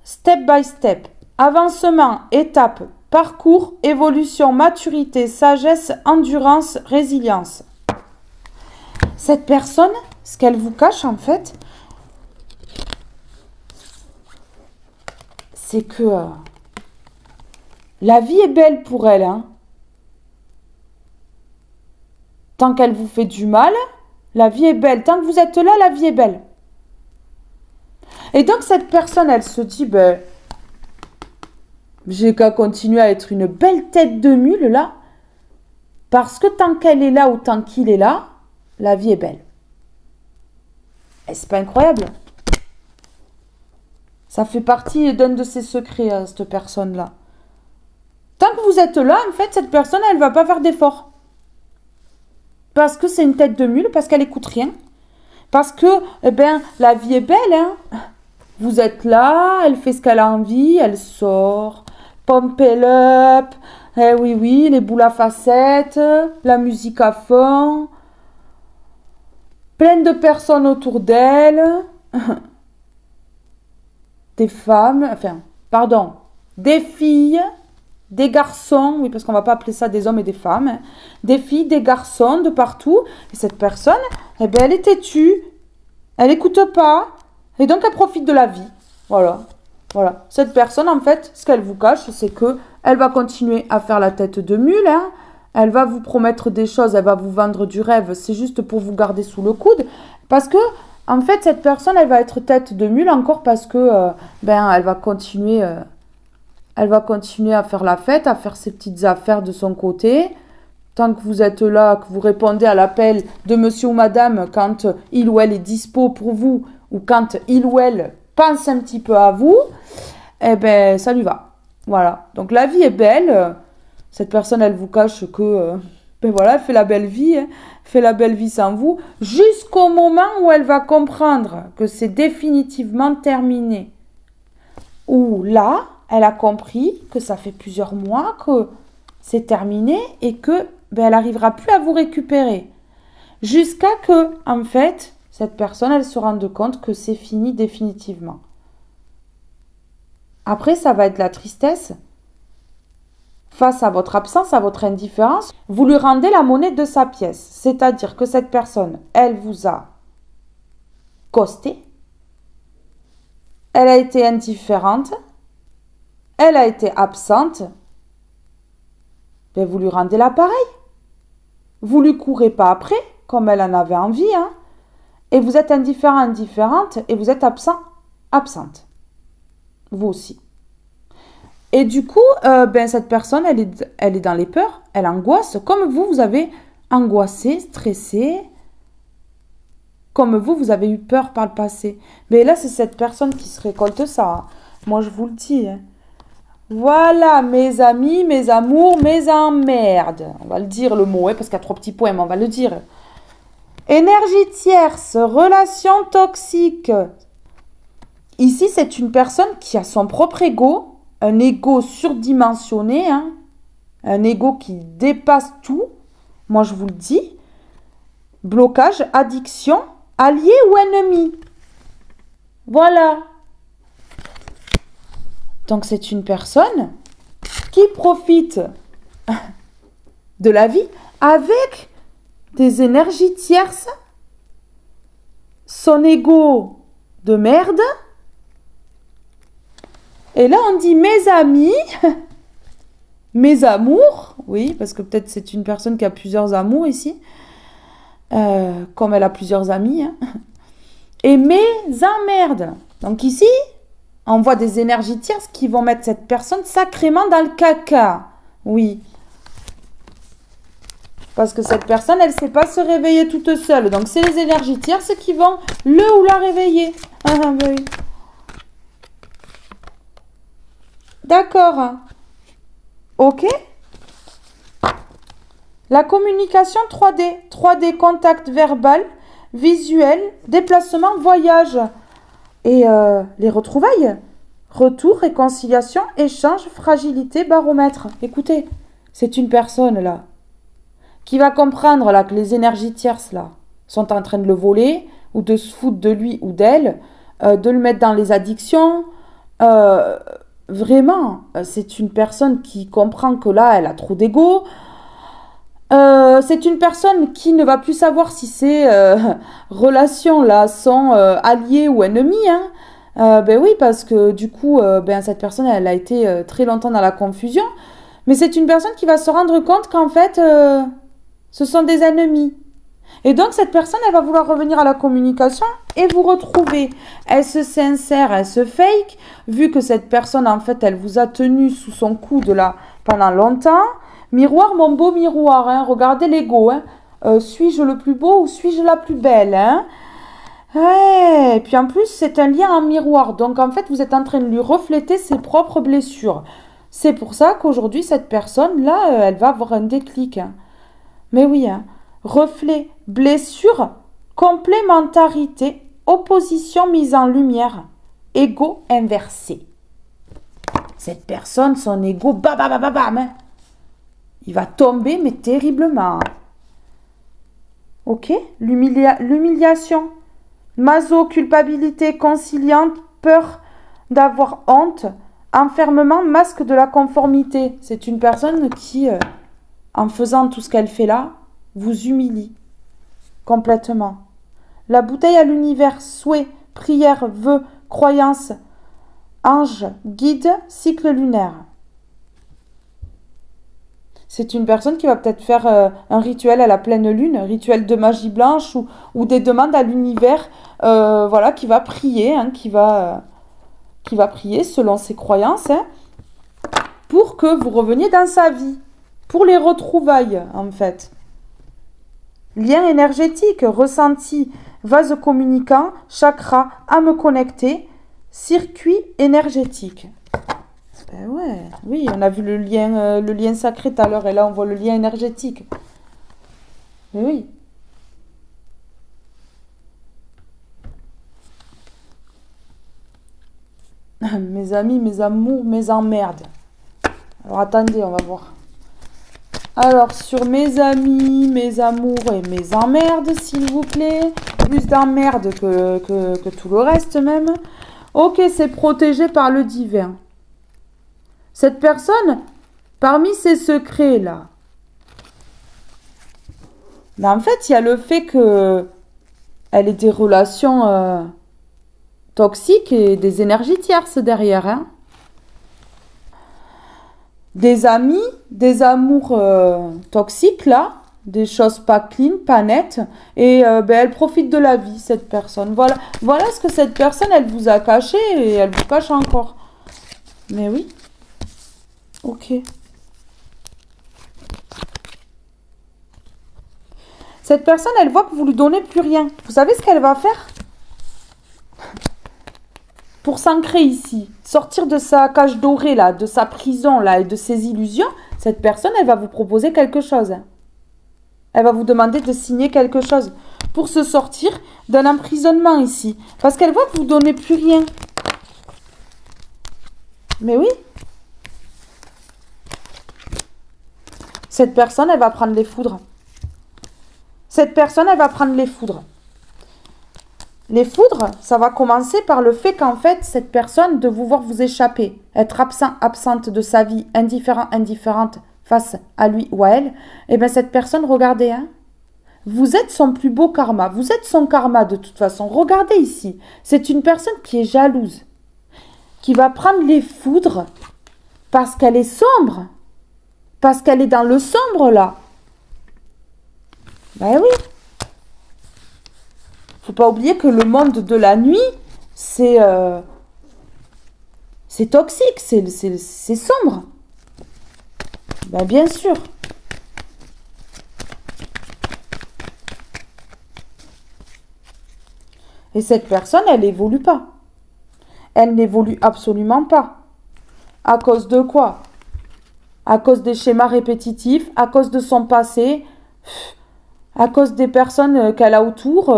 Step by step. Avancement, étape, parcours, évolution, maturité, sagesse, endurance, résilience. Cette personne, ce qu'elle vous cache, en fait, c'est que la vie est belle pour elle, hein. Tant qu'elle vous fait du mal, la vie est belle. Tant que vous êtes là, la vie est belle. Et donc cette personne, elle se dit, ben, j'ai qu'à continuer à être une belle tête de mule là, parce que tant qu'elle est là ou tant qu'il est là, la vie est belle. Et c'est pas incroyable? Ça fait partie d'un de ses secrets, cette personne-là. Tant que vous êtes là, en fait, cette personne, elle va pas faire d'efforts. Parce que c'est une tête de mule, parce qu'elle écoute rien. Parce que, eh ben, la vie est belle, hein. Vous êtes là, elle fait ce qu'elle a envie, elle sort, pump it up, eh oui, les boules à facettes, la musique à fond, plein de personnes autour d'elle, des femmes, des filles, des garçons, oui, parce qu'on va pas appeler ça des hommes et des femmes, hein, des filles, des garçons de partout, et cette personne, eh ben, elle est têtue, elle écoute pas, et donc elle profite de la vie. Voilà. Cette personne, en fait, ce qu'elle vous cache, c'est que elle va continuer à faire la tête de mule, hein. Elle va vous promettre des choses, elle va vous vendre du rêve, c'est juste pour vous garder sous le coude, parce que, en fait, cette personne, elle va être tête de mule encore parce que, elle va continuer à faire la fête, à faire ses petites affaires de son côté. Tant que vous êtes là, que vous répondez à l'appel de monsieur ou madame quand il ou elle est dispo pour vous, ou quand il ou elle pense un petit peu à vous, eh ben, ça lui va. Voilà. Donc, la vie est belle. Cette personne, elle vous cache que Ben voilà, elle fait la belle vie, hein, fait la belle vie sans vous, jusqu'au moment où elle va comprendre que c'est définitivement terminé. Ou là, elle a compris que ça fait plusieurs mois que c'est terminé et que ben, elle n'arrivera plus à vous récupérer. Jusqu'à que, en fait, cette personne, elle se rende compte que c'est fini définitivement. Après, ça va être la tristesse. Face à votre absence, à votre indifférence, vous lui rendez la monnaie de sa pièce. C'est-à-dire que cette personne, elle vous a ghosté, elle a été indifférente, elle a été absente, ben vous lui rendez l'appareil. Vous lui courez pas après, comme elle en avait envie, hein, et vous êtes indifférent, indifférente, et vous êtes absent, absente. Vous aussi. Et du coup, ben, cette personne, elle est dans les peurs, elle angoisse, comme vous, vous avez angoissé, stressé, comme vous, vous avez eu peur par le passé. Mais là, c'est cette personne qui se récolte ça, hein. Moi, je vous le dis, hein. Voilà, mes amis, mes amours, mes emmerdes. On va le dire, le mot, hein, parce qu'il y a 3 petits poèmes, on va le dire. Énergie tierce, relation toxique. Ici, c'est une personne qui a son propre ego, un ego surdimensionné, hein, un ego qui dépasse tout. Moi, je vous le dis. Blocage, addiction, allié ou ennemi. Voilà. Donc, c'est une personne qui profite de la vie avec des énergies tierces, son ego de merde. Et là, on dit mes amis, mes amours, oui, parce que peut-être c'est une personne qui a plusieurs amours ici, comme elle a plusieurs amis, hein. Et mes emmerdes. Donc ici, on voit des énergies tierces qui vont mettre cette personne sacrément dans le caca, oui. Parce que cette personne, elle ne sait pas se réveiller toute seule. Donc c'est les énergies tierces qui vont le ou la réveiller. Ah, ben oui. D'accord. Ok. La communication 3D. 3D, contact verbal, visuel, déplacement, voyage. Et les retrouvailles. Retour, réconciliation, échange, fragilité, baromètre. Écoutez, c'est une personne là qui va comprendre là que les énergies tierces là sont en train de le voler ou de se foutre de lui ou d'elle, de le mettre dans les addictions. Vraiment, c'est une personne qui comprend que là, elle a trop d'ego. C'est une personne qui ne va plus savoir si ces relations là sont alliées ou ennemies, hein. Ben oui, parce que du coup, ben cette personne, elle a été très longtemps dans la confusion. Mais c'est une personne qui va se rendre compte qu'en fait, ce sont des ennemis. Et donc, cette personne, elle va vouloir revenir à la communication et vous retrouver. Elle se sincère, elle se fake, vu que cette personne, en fait, elle vous a tenu sous son coude là pendant longtemps. Miroir, mon beau miroir, hein, regardez l'ego, hein. Suis-je le plus beau ou suis-je la plus belle, hein? Ouais, et puis en plus, c'est un lien en miroir. Donc, en fait, vous êtes en train de lui refléter ses propres blessures. C'est pour ça qu'aujourd'hui, cette personne-là, elle va avoir un déclic, hein. Mais oui, hein. Reflet, blessure, complémentarité, opposition mise en lumière, ego inversé. Cette personne, son ego, bam, hein. Il va tomber, mais terriblement. Ok? L'humiliation. Maso, culpabilité, conciliante, peur d'avoir honte, enfermement, masque de la conformité. C'est une personne qui, en faisant tout ce qu'elle fait là, vous humilie complètement. La bouteille à l'univers, souhait, prière, vœu, croyance, ange, guide, cycle lunaire. C'est une personne qui va peut-être faire un rituel à la pleine lune, un rituel de magie blanche ou des demandes à l'univers, voilà, qui va prier, hein, qui va prier selon ses croyances, hein, pour que vous reveniez dans sa vie, pour les retrouvailles, en fait. Lien énergétique, ressenti, vase communicant, chakra, âme connectée, circuit énergétique. Ben ouais, oui, on a vu le lien sacré tout à l'heure et là on voit le lien énergétique. Mais oui. Mes amis, mes amours, mes emmerdes. Alors attendez, on va voir. Alors sur mes amis, mes amours et mes emmerdes, s'il vous plaît. Plus d'emmerdes que tout le reste même. Ok, c'est protégé par le divin. Cette personne, parmi ses secrets là, ben, en fait, il y a le fait que elle ait des relations toxiques et des énergies tierces derrière, hein. Des amis, des amours toxiques là, des choses pas clean, pas nettes, et ben, elle profite de la vie, cette personne. Voilà, voilà ce que cette personne, elle vous a caché et elle vous cache encore. Mais oui, ok. Cette personne, elle voit que vous lui donnez plus rien. Vous savez ce qu'elle va faire? Pour s'ancrer ici, sortir de sa cage dorée là, de sa prison là et de ses illusions, cette personne, elle va vous proposer quelque chose. Elle va vous demander de signer quelque chose pour se sortir d'un emprisonnement ici. Parce qu'elle voit que vous ne donnez plus rien. Mais oui. Cette personne, elle va prendre les foudres. Cette personne, elle va prendre les foudres. Les foudres, ça va commencer par le fait qu'en fait, cette personne, de vous voir vous échapper, être absente de sa vie, indifférente face à lui ou à elle, eh bien cette personne, regardez, hein, vous êtes son plus beau karma, vous êtes son karma de toute façon. Regardez ici, c'est une personne qui est jalouse, qui va prendre les foudres parce qu'elle est sombre, parce qu'elle est dans le sombre là. Ben oui. Faut pas oublier que le monde de la nuit, c'est toxique, c'est sombre. Ben bien sûr. Et cette personne, elle n'évolue pas. Elle n'évolue absolument pas. À cause de quoi? À cause des schémas répétitifs, à cause de son passé, à cause des personnes qu'elle a autour,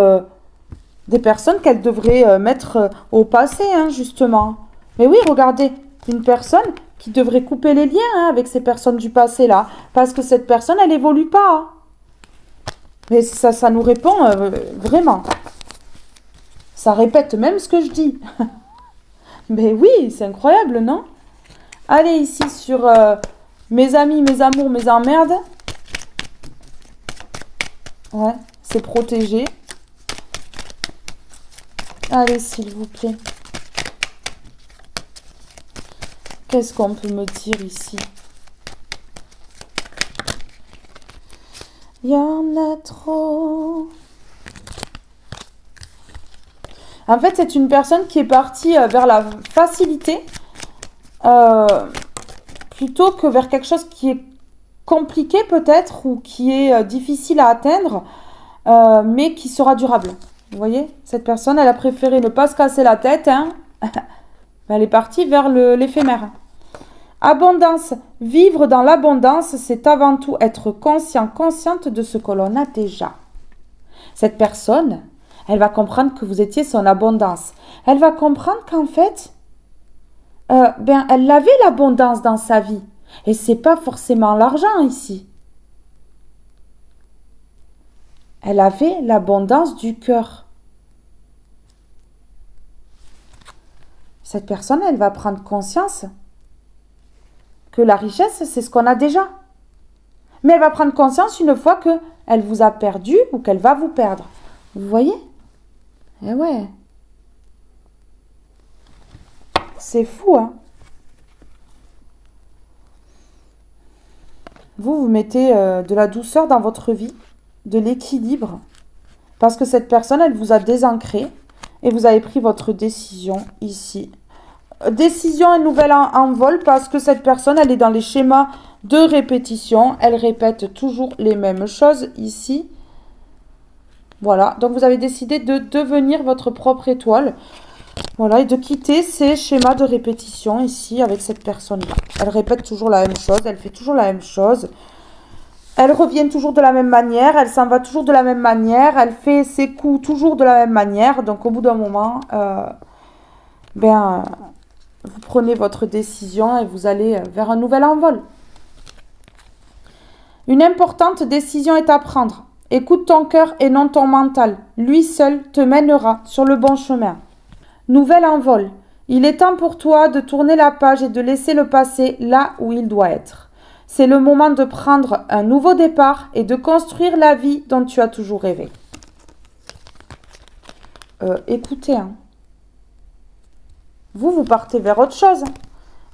des personnes qu'elle devrait mettre au passé, hein, justement. Mais oui, regardez, une personne qui devrait couper les liens hein, avec ces personnes du passé là, parce que cette personne, elle évolue pas. Hein. Mais ça nous répond vraiment. Ça répète même ce que je dis. Mais oui, c'est incroyable, non? Allez, ici sur mes amis, mes amours, mes emmerdes. Ouais, c'est protégé. Allez, s'il vous plaît. Qu'est-ce qu'on peut me dire ici? Il y en a trop. En fait, c'est une personne qui est partie vers la facilité plutôt que vers quelque chose qui est compliqué peut-être ou qui est difficile à atteindre, mais qui sera durable. Vous voyez, cette personne, elle a préféré ne pas se casser la tête. Hein. Elle est partie vers l'éphémère. Abondance. Vivre dans l'abondance, c'est avant tout être consciente de ce que l'on a déjà. Cette personne, elle va comprendre que vous étiez son abondance. Elle va comprendre qu'en fait, elle avait l'abondance dans sa vie. Et c'est pas forcément l'argent ici. Elle avait l'abondance du cœur. Cette personne, elle va prendre conscience que la richesse, c'est ce qu'on a déjà. Mais elle va prendre conscience une fois qu'elle vous a perdu ou qu'elle va vous perdre. Vous voyez? Eh ouais. C'est fou, hein? Vous mettez de la douceur dans votre vie, de l'équilibre, parce que cette personne, elle vous a désancré et vous avez pris votre décision ici. Décision et nouvel envol parce que cette personne, elle est dans les schémas de répétition. Elle répète toujours les mêmes choses ici. Voilà, donc vous avez décidé de devenir votre propre étoile. Voilà, et de quitter ces schémas de répétition ici avec cette personne-là. Elle répète toujours la même chose, elle fait toujours la même chose. Elle revient toujours de la même manière, elle s'en va toujours de la même manière, elle fait ses coups toujours de la même manière. Donc au bout d'un moment, ben, vous prenez votre décision et vous allez vers un nouvel envol. Une importante décision est à prendre. Écoute ton cœur et non ton mental. Lui seul te mènera sur le bon chemin. Nouvel envol. Il est temps pour toi de tourner la page et de laisser le passé là où il doit être. C'est le moment de prendre un nouveau départ et de construire la vie dont tu as toujours rêvé. Écoutez, hein. Vous partez vers autre chose.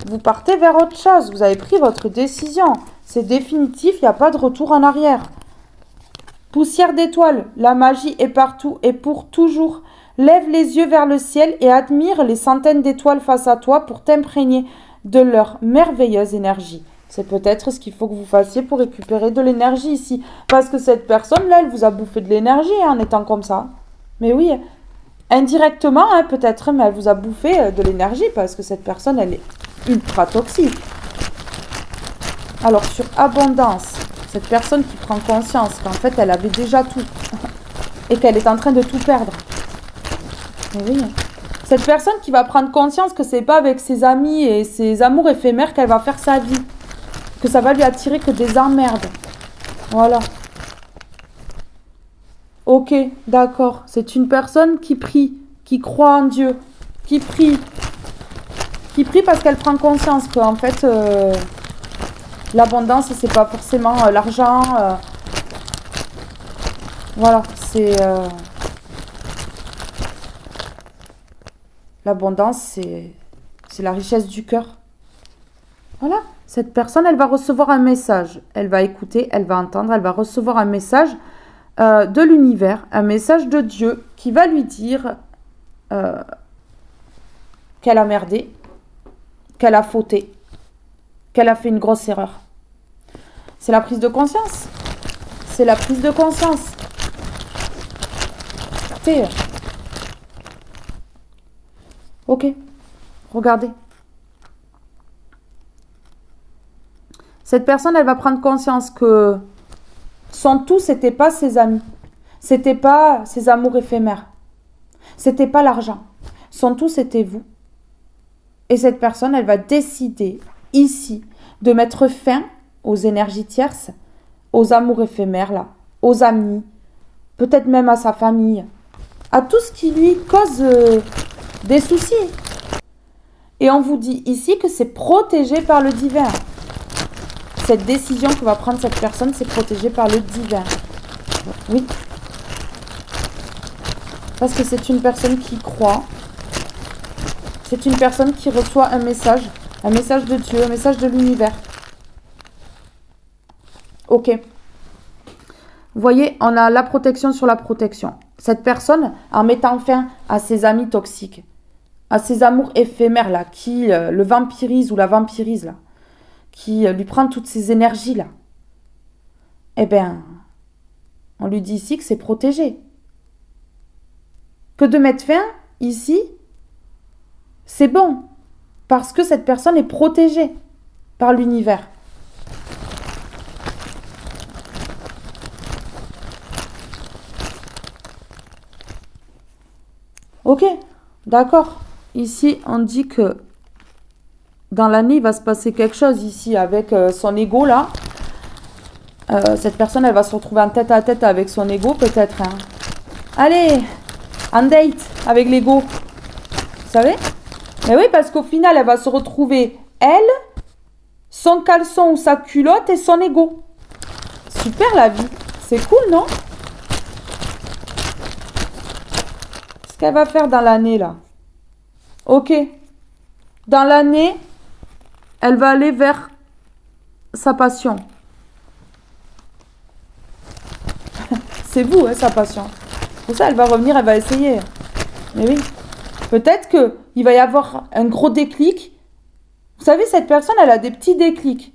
Vous partez vers autre chose. Vous avez pris votre décision. C'est définitif, il n'y a pas de retour en arrière. Poussière d'étoiles, la magie est partout et pour toujours. Lève les yeux vers le ciel et admire les centaines d'étoiles face à toi pour t'imprégner de leur merveilleuse énergie. C'est peut-être ce qu'il faut que vous fassiez pour récupérer de l'énergie ici. Parce que cette personne-là, elle vous a bouffé de l'énergie en étant comme ça. Mais oui, indirectement, peut-être, mais elle vous a bouffé de l'énergie parce que cette personne, elle est ultra toxique. Alors, sur abondance, cette personne qui prend conscience qu'en fait, elle avait déjà tout et qu'elle est en train de tout perdre. Mais oui. Cette personne qui va prendre conscience que c'est pas avec ses amis et ses amours éphémères qu'elle va faire sa vie. Que ça va lui attirer que des emmerdes. Voilà. Ok, d'accord. C'est une personne qui prie, qui croit en Dieu, qui prie. Qui prie parce qu'elle prend conscience qu'en fait, l'abondance, c'est pas forcément l'argent. Voilà, c'est... l'abondance, c'est la richesse du cœur. Voilà. Cette personne, elle va recevoir un message. Elle va écouter, elle va entendre, elle va recevoir un message de l'univers, un message de Dieu qui va lui dire qu'elle a merdé, qu'elle a fauté, qu'elle a fait une grosse erreur. C'est la prise de conscience. C'est la prise de conscience. Ok, regardez. Cette personne, elle va prendre conscience que son tout, c'était pas ses amis. C'était pas ses amours éphémères. C'était pas l'argent. Son tout, c'était vous. Et cette personne, elle va décider ici de mettre fin aux énergies tierces, aux amours éphémères, là, aux amis, peut-être même à sa famille, à tout ce qui lui cause des soucis. Et on vous dit ici que c'est protégé par le divin. Cette décision que va prendre cette personne, c'est protégé par le divin. Oui. Parce que c'est une personne qui croit. C'est une personne qui reçoit un message de Dieu, un message de l'univers. Ok. Vous voyez, on a la protection sur la protection. Cette personne, en mettant fin à ses amis toxiques, à ses amours éphémères, là, qui le vampirisent ou la vampirise, là, qui lui prend toutes ces énergies-là, eh bien, on lui dit ici que c'est protégé. Que de mettre fin, ici, c'est bon. Parce que cette personne est protégée par l'univers. Ok, d'accord. Ici, on dit que dans l'année, il va se passer quelque chose ici avec son ego, là. Cette personne, elle va se retrouver en tête à tête avec son ego, peut-être. Hein. Allez, en date avec l'ego. Vous savez? Mais oui, parce qu'au final, elle va se retrouver, elle, son caleçon ou sa culotte et son ego. Super la vie. C'est cool, non? Ce qu'elle va faire dans l'année, là. Ok. Dans l'année, elle va aller vers sa passion. C'est vous, hein, sa passion. Pour ça, elle va revenir, elle va essayer. Mais oui. Peut-être qu'il va y avoir un gros déclic. Vous savez, cette personne, elle a des petits déclics.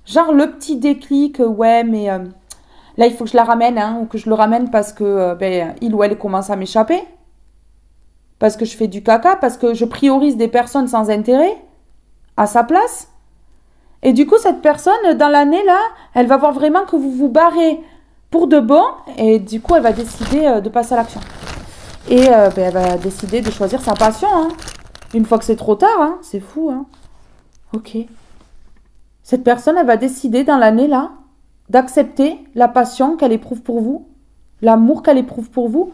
Genre le petit déclic, ouais, mais là, il faut que je la ramène, hein, ou que je le ramène parce que il ou elle commence à m'échapper. Parce que je fais du caca, parce que je priorise des personnes sans intérêt à sa place. Et du coup, cette personne, dans l'année, là, elle va voir vraiment que vous vous barrez pour de bon. Et du coup, elle va décider de passer à l'action. Et elle va décider de choisir sa passion. Hein. Une fois que c'est trop tard, hein. C'est fou. Hein. Ok. Cette personne, elle va décider dans l'année, là, d'accepter la passion qu'elle éprouve pour vous. L'amour qu'elle éprouve pour vous.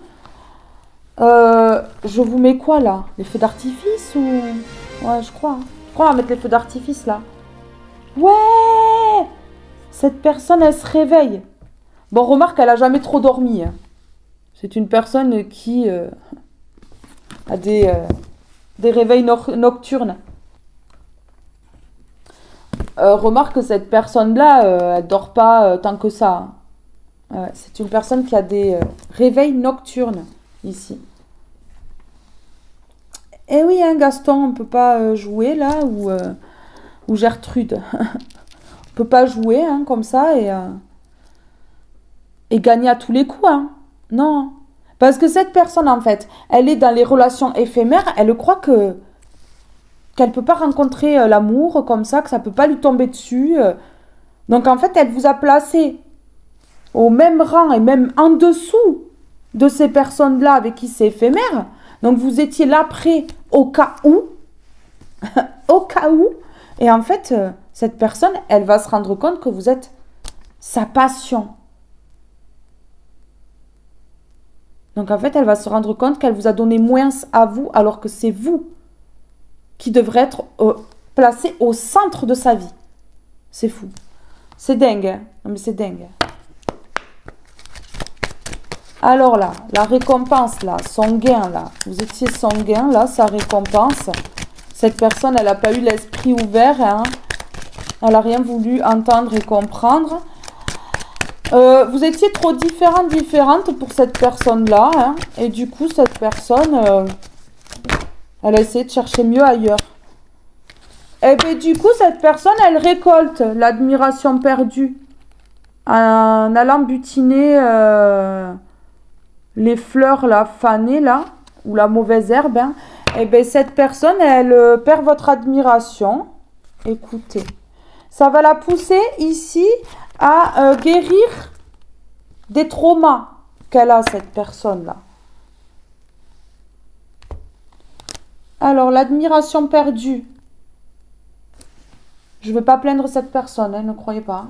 Je vous mets quoi, là? Les feux d'artifice ou... Ouais, je crois. Je crois qu'on va mettre les feux d'artifice, là. Ouais! Cette personne, elle se réveille. Bon, remarque, elle a jamais trop dormi. Hein. C'est une personne qui a des réveils nocturnes. Remarque que cette personne-là, elle dort pas tant que ça. C'est une personne qui a des réveils nocturnes, ici. Eh oui, hein, Gaston, on peut pas jouer, là, ou Gertrude. On peut pas jouer, hein, comme ça, et gagner à tous les coups, hein. Non. Parce que cette personne, en fait, elle est dans les relations éphémères, elle croit qu'elle peut pas rencontrer l'amour comme ça, que ça peut pas lui tomber dessus. Donc, en fait, elle vous a placé au même rang et même en dessous de ces personnes-là avec qui c'est éphémère. Donc, vous étiez là près au cas où. Au cas où. Et en fait, cette personne, elle va se rendre compte que vous êtes sa passion. Donc, en fait, elle va se rendre compte qu'elle vous a donné moins à vous, alors que c'est vous qui devrez être placé au centre de sa vie. C'est fou. C'est dingue. Hein. Non, mais c'est dingue. Alors là, la récompense, là, son gain, là. Vous étiez son gain, là, sa récompense. Cette personne, elle n'a pas eu l'esprit ouvert. Hein. Elle n'a rien voulu entendre et comprendre. Vous étiez trop différentes pour cette personne-là. Hein. Et du coup, cette personne, elle a essayé de chercher mieux ailleurs. Et bien du coup, cette personne, elle récolte l'admiration perdue en allant butiner les fleurs là, fanées, là, ou la mauvaise herbe. Hein. Et bien cette personne, elle perd votre admiration. Écoutez, ça va la pousser ici à guérir des traumas qu'elle a, cette personne-là. Alors, l'admiration perdue. Je ne vais pas plaindre cette personne, hein, ne croyez pas.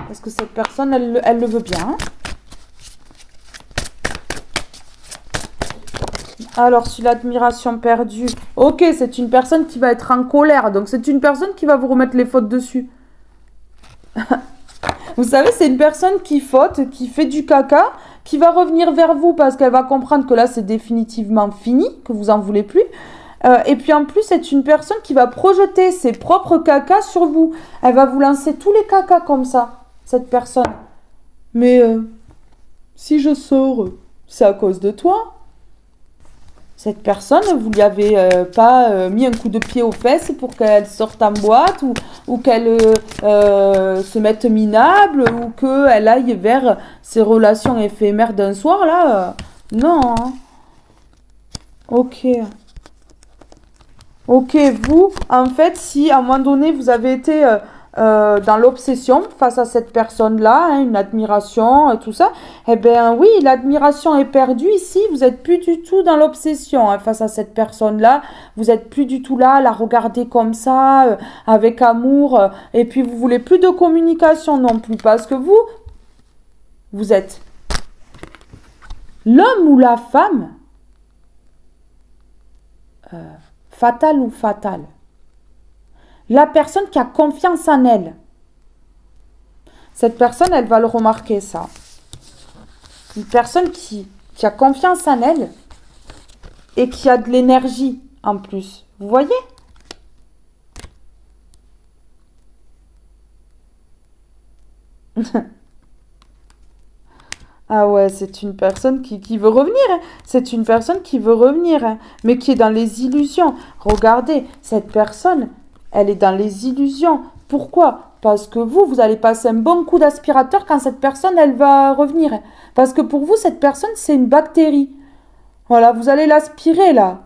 Parce que cette personne, elle le veut bien. Alors, sur l'admiration perdue. Ok, c'est une personne qui va être en colère. Donc, c'est une personne qui va vous remettre les fautes dessus. Vous savez, c'est une personne qui faute, qui fait du caca, qui va revenir vers vous parce qu'elle va comprendre que là, c'est définitivement fini, que vous en voulez plus. Et puis en plus, c'est une personne qui va projeter ses propres cacas sur vous. Elle va vous lancer tous les cacas comme ça, cette personne. Mais si je sors, c'est à cause de toi. Cette personne, vous lui avez pas mis un coup de pied aux fesses pour qu'elle sorte en boîte ou qu'elle se mette minable ou qu'elle aille vers ses relations éphémères d'un soir, là. Non. Hein. Ok. Ok, vous, en fait, si à un moment donné, vous avez été dans l'obsession face à cette personne-là, hein, une admiration, tout ça, eh bien oui, l'admiration est perdue ici, vous n'êtes plus du tout dans l'obsession hein, face à cette personne-là, vous n'êtes plus du tout là à la regarder comme ça, avec amour, et puis vous voulez plus de communication non plus, parce que vous êtes l'homme ou la femme, fatal ou fatale. La personne qui a confiance en elle. Cette personne, elle va le remarquer, ça. Une personne qui a confiance en elle et qui a de l'énergie en plus. Vous voyez ? Ah ouais, c'est une personne qui veut revenir. Hein. C'est une personne qui veut revenir, hein, mais qui est dans les illusions. Regardez, cette personne, elle est dans les illusions. Pourquoi ? Parce que vous allez passer un bon coup d'aspirateur quand cette personne, elle va revenir. Parce que pour vous, cette personne, c'est une bactérie. Voilà, vous allez l'aspirer, là.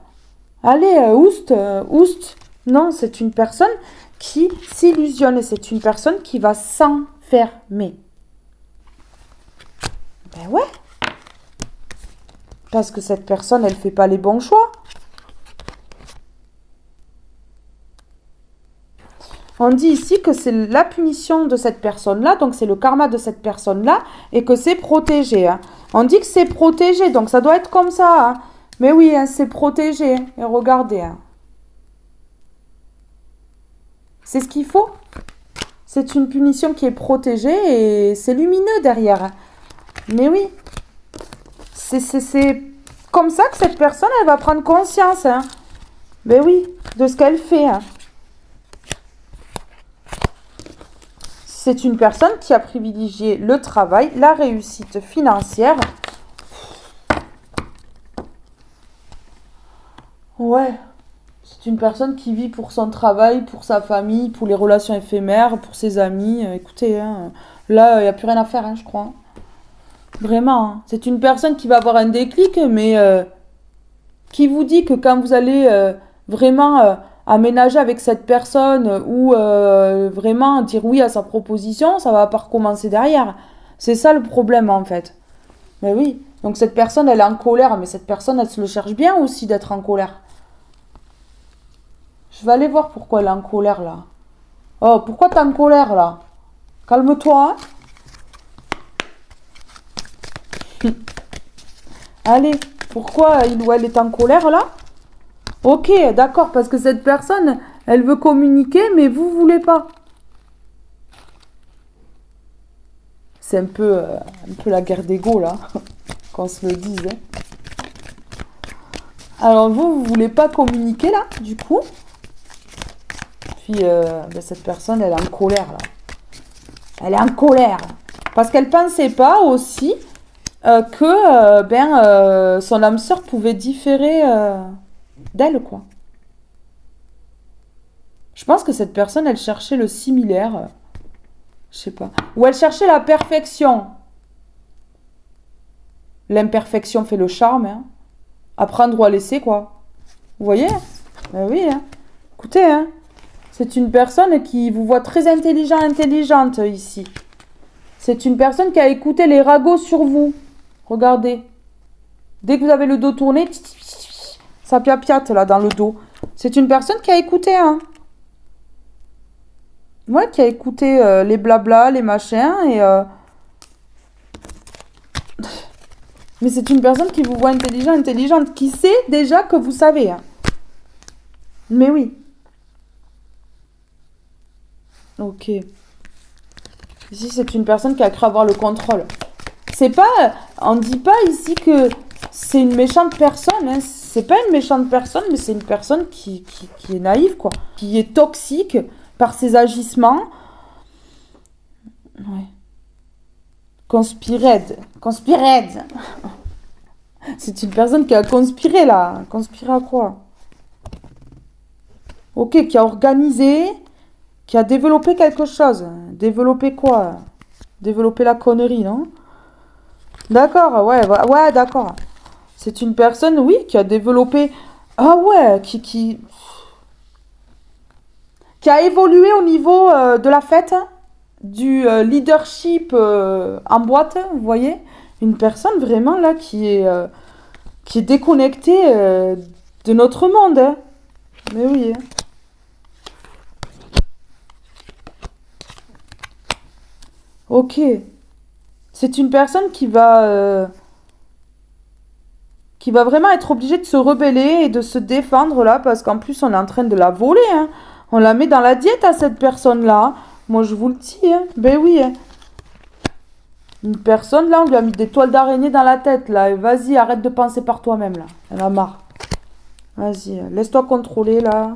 Allez, oust. Non, c'est une personne qui s'illusionne. Et c'est une personne qui va s'enfermer. Ben ouais. Parce que cette personne, elle fait pas les bons choix. On dit ici que c'est la punition de cette personne-là, donc c'est le karma de cette personne-là, et que c'est protégé. Hein. On dit que c'est protégé, donc ça doit être comme ça. Hein. Mais oui, hein, c'est protégé. Et regardez. Hein. C'est ce qu'il faut. C'est une punition qui est protégée et c'est lumineux derrière. Hein. Mais oui. C'est comme ça que cette personne, elle va prendre conscience. Hein. Mais oui, de ce qu'elle fait. Hein. C'est une personne qui a privilégié le travail, la réussite financière. Ouais, c'est une personne qui vit pour son travail, pour sa famille, pour les relations éphémères, pour ses amis. Écoutez, hein, là, il n'y a plus rien à faire, hein, je crois. Vraiment, hein. C'est une personne qui va avoir un déclic, mais qui vous dit que quand vous allez vraiment aménager avec cette personne ou vraiment dire oui à sa proposition, ça va pas recommencer derrière. C'est ça le problème en fait. Mais oui, donc cette personne elle est en colère, mais cette personne elle se le cherche bien aussi d'être en colère. Je vais aller voir pourquoi elle est en colère là. Oh, pourquoi t'es en colère là? Calme-toi. Hein. Allez, pourquoi il ou elle est en colère là? Ok, d'accord, parce que cette personne, elle veut communiquer, mais vous voulez pas. C'est un peu la guerre d'ego là, qu'on se le dise. Hein. Alors vous voulez pas communiquer là, du coup. Puis ben, cette personne, elle est en colère là. Elle est en colère parce qu'elle pensait pas aussi que son âme sœur pouvait différer d'elle quoi. Je pense que cette personne, elle cherchait le similaire, je sais pas, ou elle cherchait la perfection. L'imperfection fait le charme, hein. Apprendre ou à laisser quoi. Vous voyez? Ben oui, hein. Écoutez, hein. C'est une personne qui vous voit très intelligente ici. C'est une personne qui a écouté les ragots sur vous. Regardez. Dès que vous avez le dos tourné, ça piapiate là dans le dos. C'est une personne qui a écouté, hein. Ouais, qui a écouté les blabla, les machins et... Mais c'est une personne qui vous voit intelligente, qui sait déjà que vous savez. Hein. Mais oui. Ok. Ici, c'est une personne qui a cru avoir le contrôle. C'est pas... On dit pas ici que c'est une méchante personne. Hein. C'est pas une méchante personne, mais c'est une personne qui est naïve, quoi. Qui est toxique par ses agissements. Ouais. Conspired. C'est une personne qui a conspiré, là. Conspiré à quoi? Ok, qui a organisé... Qui a développé quelque chose. Développé quoi? Développé la connerie, non? D'accord, ouais, d'accord. C'est une personne, oui, qui a développé... Ah ouais, qui a évolué au niveau de la fête, du leadership en boîte, vous voyez? Une personne vraiment, là, qui est déconnectée de notre monde. Hein. Mais oui, hein. Ok. C'est une personne qui va vraiment être obligée de se rebeller et de se défendre là, parce qu'en plus on est en train de la voler. Hein. On la met dans la diète à cette personne-là. Moi je vous le dis. Hein. Ben oui. Hein. Une personne là, on lui a mis des toiles d'araignée dans la tête là. Et vas-y, arrête de penser par toi-même là. Elle a marre. Vas-y, laisse-toi contrôler là.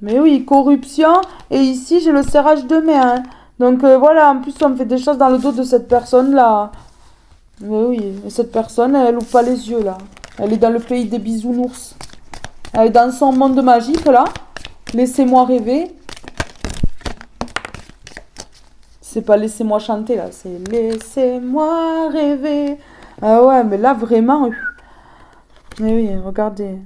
Mais oui, corruption. Et ici j'ai le serrage de main. Hein. Donc voilà, en plus on me fait des choses dans le dos de cette personne-là. Mais oui, et cette personne, elle ouvre pas les yeux là. Elle est dans le pays des bisounours. Elle est dans son monde magique là. Laissez-moi rêver. C'est pas laissez-moi chanter là, c'est laissez-moi rêver. Ah ouais, mais là vraiment. Mais oui, regardez.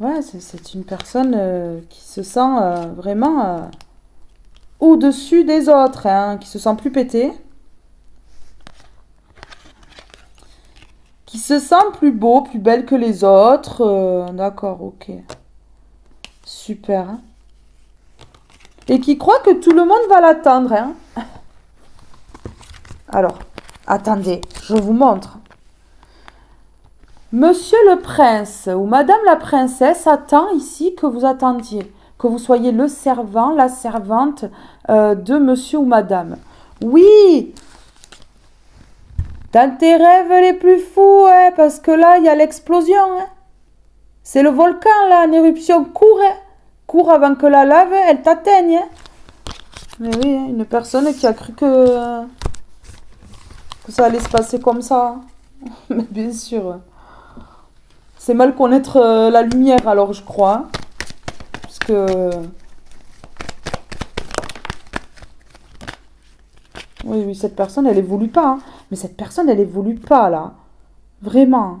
Ouais, c'est une personne qui se sent vraiment au-dessus des autres, hein, qui se sent plus pété, qui se sent plus beau, plus belle que les autres. D'accord, ok. Super, hein. Et qui croit que tout le monde va l'attendre, hein. Alors, attendez, je vous montre. Monsieur le prince ou madame la princesse attend ici que vous attendiez, que vous soyez le servant, la servante de monsieur ou madame. Oui, dans tes rêves les plus fous, hein, parce que là, il y a l'explosion. Hein. C'est le volcan, là, en éruption. Cours, hein. Cours avant que la lave, elle t'atteigne. Hein. Mais oui, hein, une personne qui a cru que ça allait se passer comme ça. Mais bien sûr. C'est mal connaître la lumière, alors, je crois. Parce que... Oui, oui, cette personne, elle évolue pas. Hein. Mais cette personne, elle évolue pas, là. Vraiment.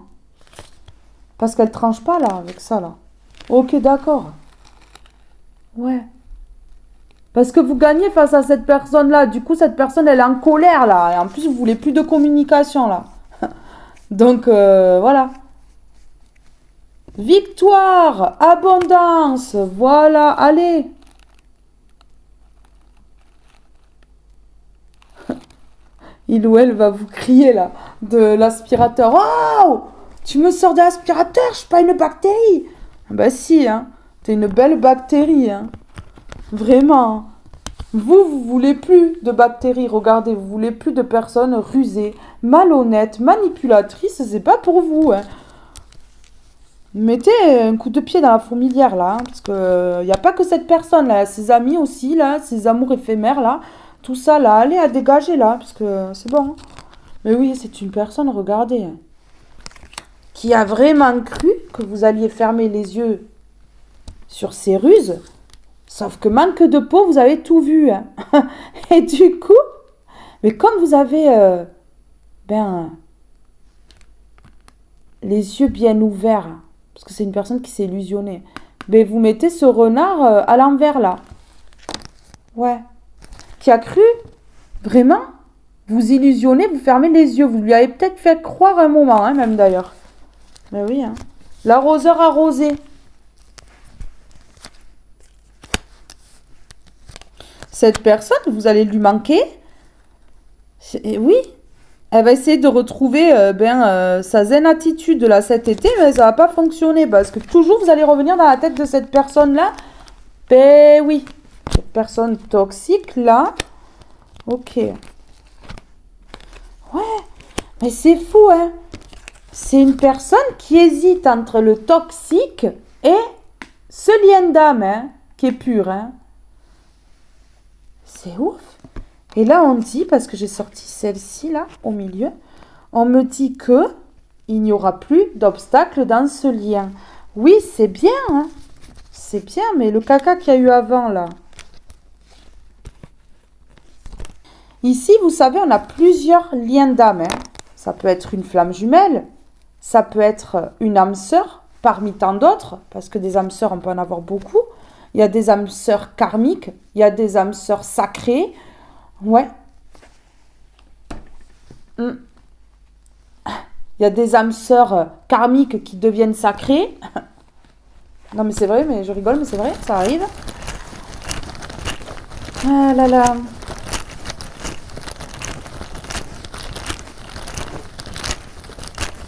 Parce qu'elle tranche pas, là, avec ça, là. Ok, d'accord. Ouais. Parce que vous gagnez face à cette personne-là. Du coup, cette personne, elle est en colère, là. Et en plus, vous voulez plus de communication, là. Donc, voilà. Victoire, abondance, voilà, allez. Il ou elle va vous crier, là, de l'aspirateur. Oh, tu me sors de l'aspirateur, je suis pas une bactérie. Bah si, hein. T'es une belle bactérie, hein. Vraiment. Vous voulez plus de bactéries, regardez, vous voulez plus de personnes rusées, malhonnêtes, manipulatrices, c'est pas pour vous, hein. Mettez un coup de pied dans la fourmilière, là, hein, parce que y a pas que cette personne, là, ses amis aussi, là, ses amours éphémères, là, tout ça, là, allez à dégager, là, parce que c'est bon. Hein. Mais oui, c'est une personne, regardez, hein, qui a vraiment cru que vous alliez fermer les yeux sur ses ruses. Sauf que manque de peau, vous avez tout vu. Hein. Et du coup, mais comme vous avez les yeux bien ouverts, parce que c'est une personne qui s'est illusionnée, ben vous mettez ce renard à l'envers là. Ouais. Qui a cru, vraiment, vous illusionnez, vous fermez les yeux. Vous lui avez peut-être fait croire un moment, hein, même d'ailleurs. Mais oui, hein. L'arroseur arrosé. Cette personne, vous allez lui manquer. Oui, elle va essayer de retrouver sa zen attitude là cet été, mais ça va pas fonctionner parce que toujours vous allez revenir dans la tête de cette personne-là. Ben oui, cette personne toxique là. Ok. Ouais, mais c'est fou, hein. C'est une personne qui hésite entre le toxique et ce lien d'âme, hein, qui est pur, hein. C'est ouf. Et là, on dit, parce que j'ai sorti celle-ci, là, au milieu, on me dit que il n'y aura plus d'obstacles dans ce lien. Oui, c'est bien, hein. C'est bien, mais le caca qu'il y a eu avant, là. Ici, vous savez, on a plusieurs liens d'âme. Hein. Ça peut être une flamme jumelle, ça peut être une âme sœur, parmi tant d'autres, parce que des âmes sœurs, on peut en avoir beaucoup. Il y a des âmes sœurs karmiques, il y a des âmes sœurs sacrées. Ouais. Il y a des âmes sœurs karmiques qui deviennent sacrées. Non mais c'est vrai, mais je rigole, mais c'est vrai, ça arrive. Ah là là.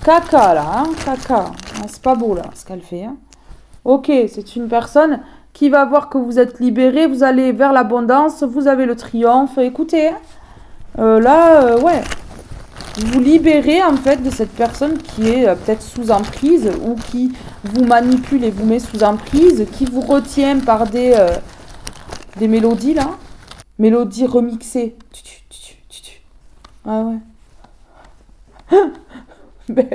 Caca là, hein, caca. Ah, c'est pas beau là, ce qu'elle fait. Hein. Ok, c'est une personne qui va voir que vous êtes libéré, vous allez vers l'abondance, vous avez le triomphe. Écoutez, là, ouais, vous vous libérez en fait de cette personne qui est peut-être sous emprise ou qui vous manipule et vous met sous emprise, qui vous retient par des mélodies là, mélodies remixées. Ah ouais. Ben,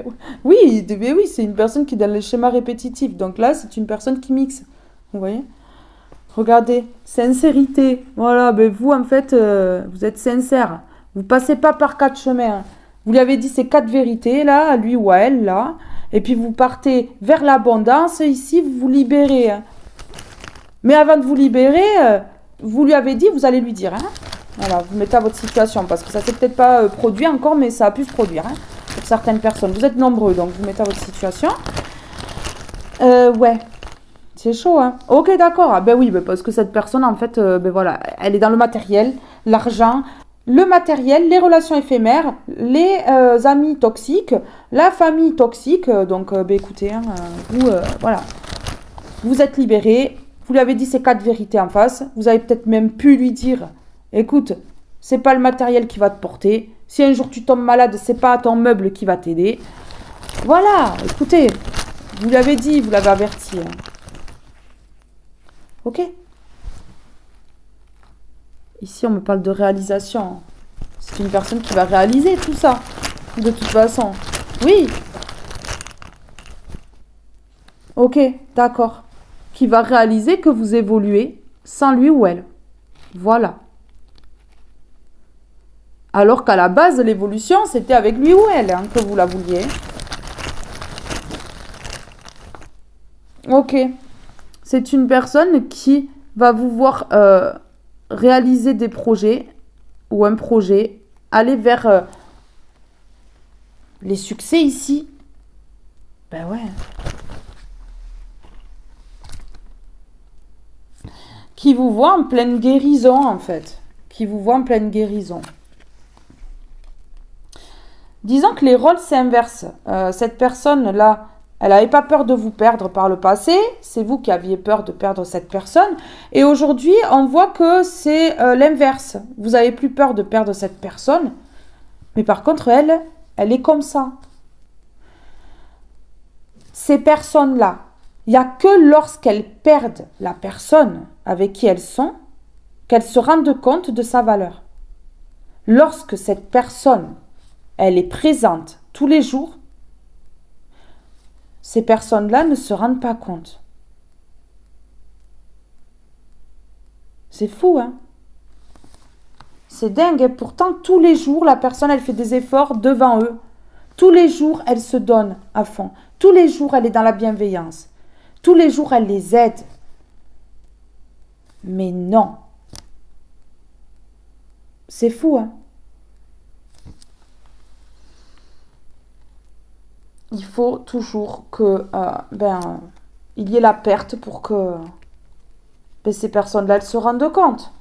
oui, ben oui, c'est une personne qui est dans les schémas répétitifs. Donc là, c'est une personne qui mixe. Vous voyez? Regardez, sincérité. Voilà, ben vous, en fait, vous êtes sincère. Vous passez pas par quatre chemins. Vous lui avez dit ces quatre vérités, là, à lui ou à elle, là. Et puis vous partez vers l'abondance. Ici, vous vous libérez. Hein. Mais avant de vous libérer, vous lui avez dit, vous allez lui dire. Hein. Voilà, vous mettez à votre situation. Parce que ça ne s'est peut-être pas produit encore, mais ça a pu se produire. Hein, pour certaines personnes. Vous êtes nombreux, donc vous mettez à votre situation. Ouais. C'est chaud, hein. Ok, d'accord. Ah, ben oui, ben parce que cette personne, en fait, ben voilà, elle est dans le matériel, l'argent, le matériel, les relations éphémères, les amis toxiques, la famille toxique. Donc, ben écoutez, hein, voilà, vous êtes libéré. Vous lui avez dit ces 4 vérités en face. Vous avez peut-être même pu lui dire, écoute, c'est pas le matériel qui va te porter. Si un jour tu tombes malade, c'est pas ton meuble qui va t'aider. Voilà, écoutez, vous l'avez dit, vous l'avez averti. Hein. Ok. Ici, on me parle de réalisation. C'est une personne qui va réaliser tout ça. De toute façon. Oui. Ok, d'accord. Qui va réaliser que vous évoluez sans lui ou elle. Voilà. Alors qu'à la base, l'évolution, c'était avec lui ou elle, hein, que vous la vouliez. Ok. C'est une personne qui va vous voir réaliser des projets ou un projet, aller vers les succès ici. Ben ouais. Qui vous voit en pleine guérison, en fait. Qui vous voit en pleine guérison. Disons que les rôles s'inversent. Cette personne-là, elle n'avait pas peur de vous perdre par le passé. C'est vous qui aviez peur de perdre cette personne. Et aujourd'hui, on voit que c'est l'inverse. Vous n'avez plus peur de perdre cette personne. Mais par contre, elle est comme ça. Ces personnes-là, il n'y a que lorsqu'elles perdent la personne avec qui elles sont qu'elles se rendent compte de sa valeur. Lorsque cette personne, elle est présente tous les jours, ces personnes-là ne se rendent pas compte. C'est fou, hein? C'est dingue. Et pourtant, tous les jours, la personne, elle fait des efforts devant eux. Tous les jours, elle se donne à fond. Tous les jours, elle est dans la bienveillance. Tous les jours, elle les aide. Mais non. C'est fou, hein? Il faut toujours que il y ait la perte pour que ces personnes-là elles se rendent compte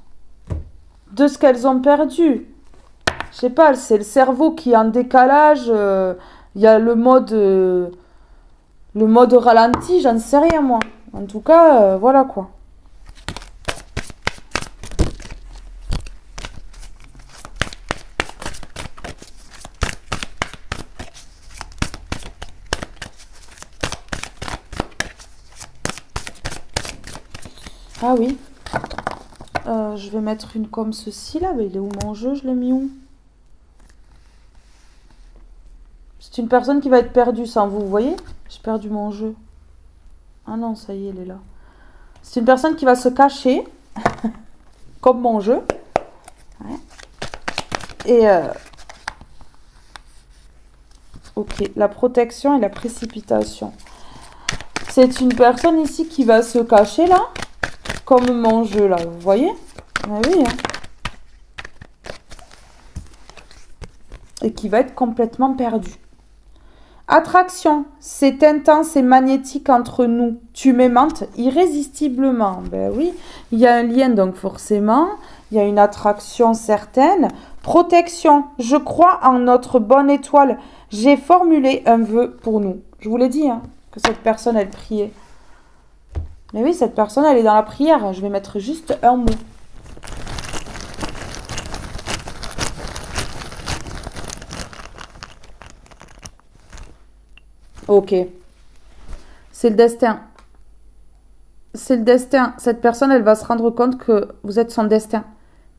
de ce qu'elles ont perdu. Je sais pas, c'est le cerveau qui est en décalage. Il y a le mode ralenti, j'en sais rien moi. En tout cas, voilà quoi. Ah oui. Je vais mettre une comme ceci là. Mais il est où mon jeu? Je l'ai mis où? C'est une personne qui va être perdue sans vous, vous voyez? J'ai perdu mon jeu. Ah non, ça y est, elle est là. C'est une personne qui va se cacher, comme mon jeu. Ouais. Et ok, la protection et la précipitation. C'est une personne ici qui va se cacher là, comme mon jeu là, vous voyez? Ah oui, hein. Et qui va être complètement perdue. Attraction, c'est intense et magnétique entre nous. Tu m'aimantes irrésistiblement. Ben oui, il y a un lien donc forcément. Il y a une attraction certaine. Protection, je crois en notre bonne étoile. J'ai formulé un vœu pour nous. Je vous l'ai dit, hein, que cette personne, elle priait. Mais oui, cette personne, elle est dans la prière. Je vais mettre juste un mot. Ok. C'est le destin. C'est le destin. Cette personne, elle va se rendre compte que vous êtes son destin.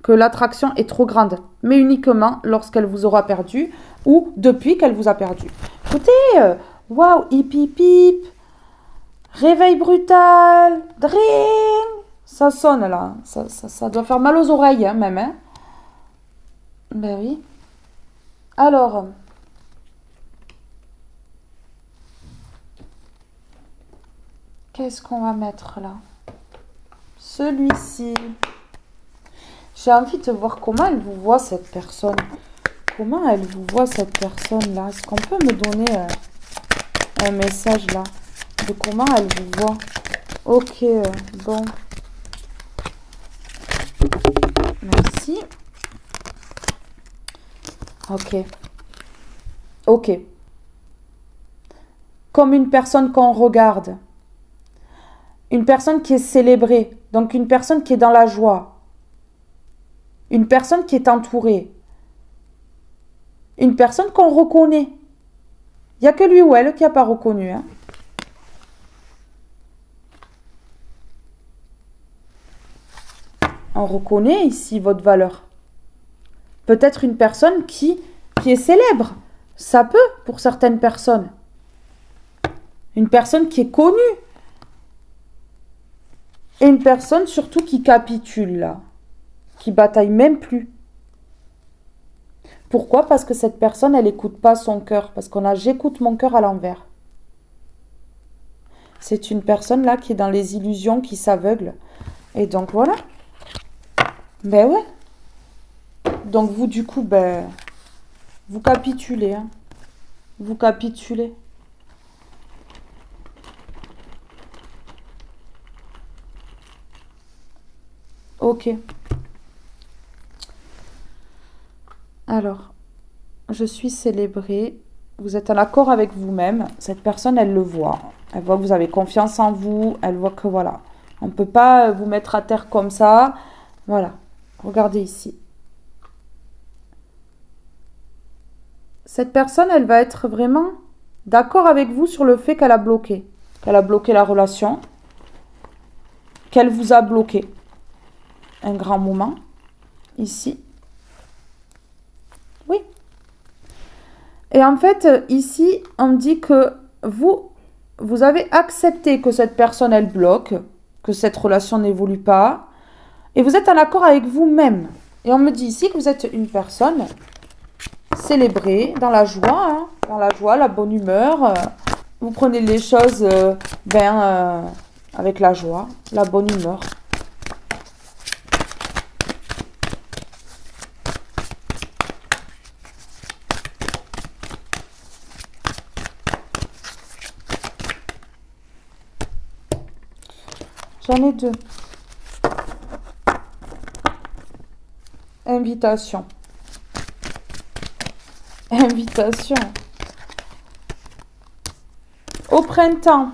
Que l'attraction est trop grande. Mais uniquement lorsqu'elle vous aura perdu ou depuis qu'elle vous a perdu. Écoutez, waouh, hip hip hip. Réveil brutal. Dring. Ça sonne là. Ça doit faire mal aux oreilles hein, même. Hein. Ben oui. Alors... Qu'est-ce qu'on va mettre là? Celui-ci. J'ai envie de voir comment elle vous voit, cette personne. Comment elle vous voit, cette personne-là? Est-ce qu'on peut me donner un message là de comment elle vous voit? Ok, bon. Merci. Ok. Ok. Comme une personne qu'on regarde. Une personne qui est célébrée. Donc une personne qui est dans la joie. Une personne qui est entourée. Une personne qu'on reconnaît. Il n'y a que lui ou elle qui n'a pas reconnu. Hein. On reconnaît ici votre valeur. Peut-être une personne qui est célèbre. Ça peut pour certaines personnes. Une personne qui est connue. Et une personne surtout qui capitule là. Qui bataille même plus. Pourquoi? Parce que cette personne, elle n'écoute pas son cœur. Parce qu'on a j'écoute mon cœur à l'envers. C'est une personne là qui est dans les illusions, qui s'aveugle. Et donc voilà. Ben ouais. Donc vous du coup, ben, vous capitulez. Hein. Vous capitulez. Ok. Alors, je suis célébrée. Vous êtes en accord avec vous-même. Cette personne, elle le voit. Elle voit que vous avez confiance en vous. Elle voit que voilà. On ne peut pas vous mettre à terre comme ça. Voilà. Regardez ici. Cette personne, elle va être vraiment d'accord avec vous sur le fait qu'elle a bloqué. Qu'elle a bloqué la relation. Qu'elle vous a bloqué. Un grand moment. Ici. Oui. Et en fait, ici, on me dit que vous avez accepté que cette personne, elle bloque, que cette relation n'évolue pas, et vous êtes en accord avec vous-même. Et on me dit ici que vous êtes une personne célébrée, dans la joie, la bonne humeur. Vous prenez les choses avec la joie, la bonne humeur. J'en ai deux. Invitation. Invitation. Au printemps.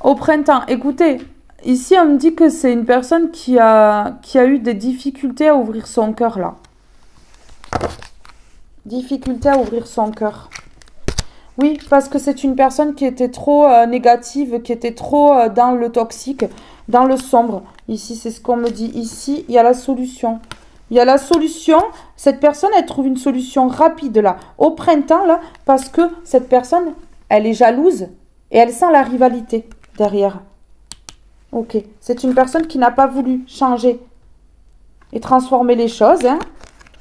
Au printemps. Écoutez, ici on me dit que c'est une personne qui a eu des difficultés à ouvrir son cœur là. Difficulté à ouvrir son cœur. Oui, parce que c'est une personne qui était trop négative, qui était trop dans le toxique, dans le sombre. Ici, c'est ce qu'on me dit. Ici, il y a la solution. Il y a la solution. Cette personne, elle trouve une solution rapide là, au printemps là, parce que cette personne, elle est jalouse et elle sent la rivalité derrière. Ok, c'est une personne qui n'a pas voulu changer et transformer les choses, hein.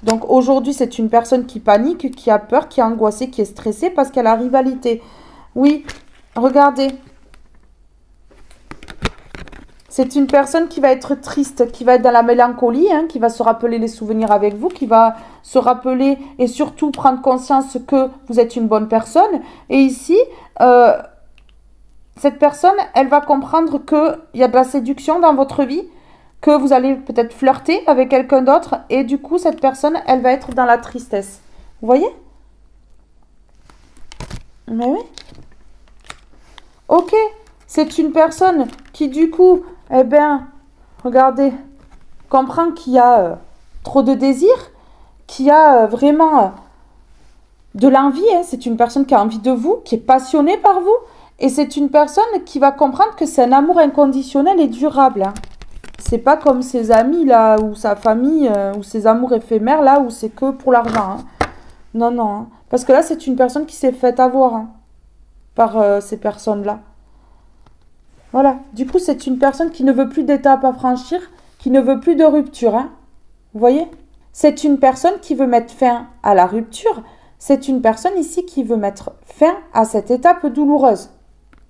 Donc aujourd'hui, c'est une personne qui panique, qui a peur, qui est angoissée, qui est stressée parce qu'elle a rivalité. Oui, regardez. C'est une personne qui va être triste, qui va être dans la mélancolie, hein, qui va se rappeler les souvenirs avec vous, qui va se rappeler et surtout prendre conscience que vous êtes une bonne personne. Et ici, cette personne, elle va comprendre qu'il y a de la séduction dans votre vie, que vous allez peut-être flirter avec quelqu'un d'autre et du coup, cette personne, elle va être dans la tristesse. Vous voyez? Mais oui. Ok, c'est une personne qui du coup, eh bien, regardez, comprend qu'il y a trop de désir, qu'il y a vraiment de l'envie. Hein. C'est une personne qui a envie de vous, qui est passionnée par vous. Et c'est une personne qui va comprendre que c'est un amour inconditionnel et durable. Hein. C'est pas comme ses amis là, ou sa famille, ou ses amours éphémères là, où c'est que pour l'argent. Hein. Non, non. Hein. Parce que là, c'est une personne qui s'est faite avoir hein, par ces personnes-là. Voilà. Du coup, c'est une personne qui ne veut plus d'étape à franchir, qui ne veut plus de rupture. Hein. Vous voyez? C'est une personne qui veut mettre fin à la rupture. C'est une personne ici qui veut mettre fin à cette étape douloureuse.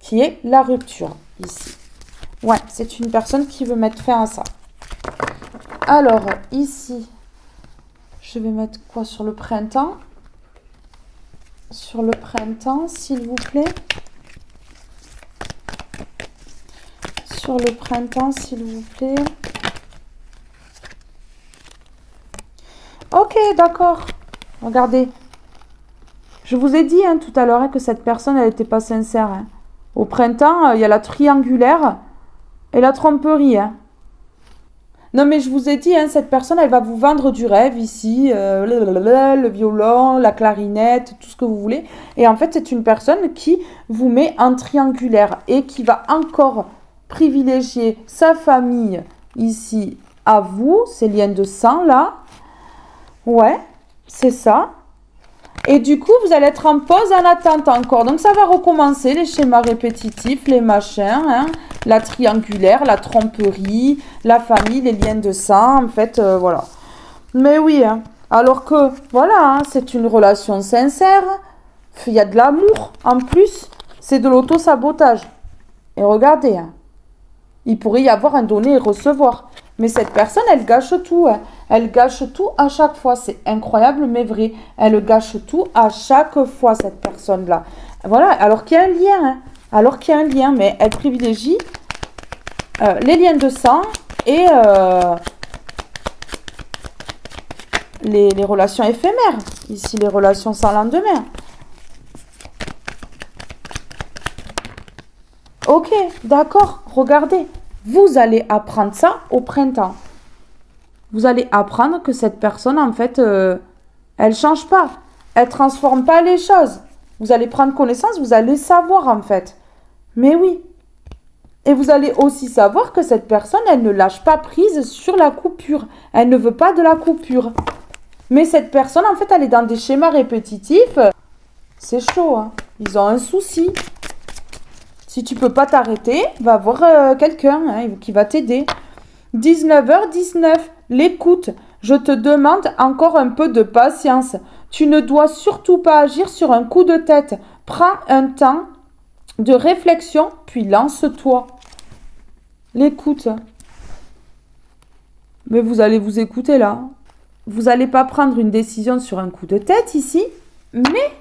qui est la rupture, ici. Ouais, c'est une personne qui veut mettre fin à ça. Alors, ici, je vais mettre quoi sur le printemps? Sur le printemps, s'il vous plaît. Sur le printemps, s'il vous plaît. Ok, d'accord. Regardez. Je vous ai dit tout à l'heure que cette personne, elle n'était pas sincère. Au printemps, il y a la triangulaire et la tromperie. Non, mais je vous ai dit, cette personne, elle va vous vendre du rêve ici. Le violon, la clarinette, tout ce que vous voulez. Et en fait, c'est une personne qui vous met en triangulaire et qui va encore privilégier sa famille ici à vous, ces liens de sang là. Ouais, c'est ça. Et du coup, vous allez être en pause en attente encore. Donc, ça va recommencer, les schémas répétitifs, les machins, la triangulaire, la tromperie, la famille, les liens de sang, en fait, voilà. Mais oui, alors que, voilà, c'est une relation sincère. Il y a de l'amour, en plus. C'est de l'auto-sabotage. Et regardez, il pourrait y avoir un donner et recevoir. Mais cette personne, elle gâche tout. Elle gâche tout à chaque fois. C'est incroyable, mais vrai. Elle gâche tout à chaque fois, cette personne-là. Voilà, alors qu'il y a un lien. Alors qu'il y a un lien, mais elle privilégie les liens de sang et les relations éphémères. Ici, les relations sans lendemain. Ok, d'accord, regardez. Vous allez apprendre ça au printemps. Vous allez apprendre que cette personne, en fait, elle change pas. Elle transforme pas les choses. Vous allez prendre connaissance, vous allez savoir, en fait. Mais oui. Et vous allez aussi savoir que cette personne, elle ne lâche pas prise sur la coupure. Elle ne veut pas de la coupure. Mais cette personne, en fait, elle est dans des schémas répétitifs. C'est chaud, Ils ont un souci. Si tu peux pas t'arrêter, va voir quelqu'un qui va t'aider. 19h19, l'écoute. Je te demande encore un peu de patience. Tu ne dois surtout pas agir sur un coup de tête. Prends un temps de réflexion, puis lance-toi. L'écoute. Mais vous allez vous écouter là. Vous n'allez pas prendre une décision sur un coup de tête ici, mais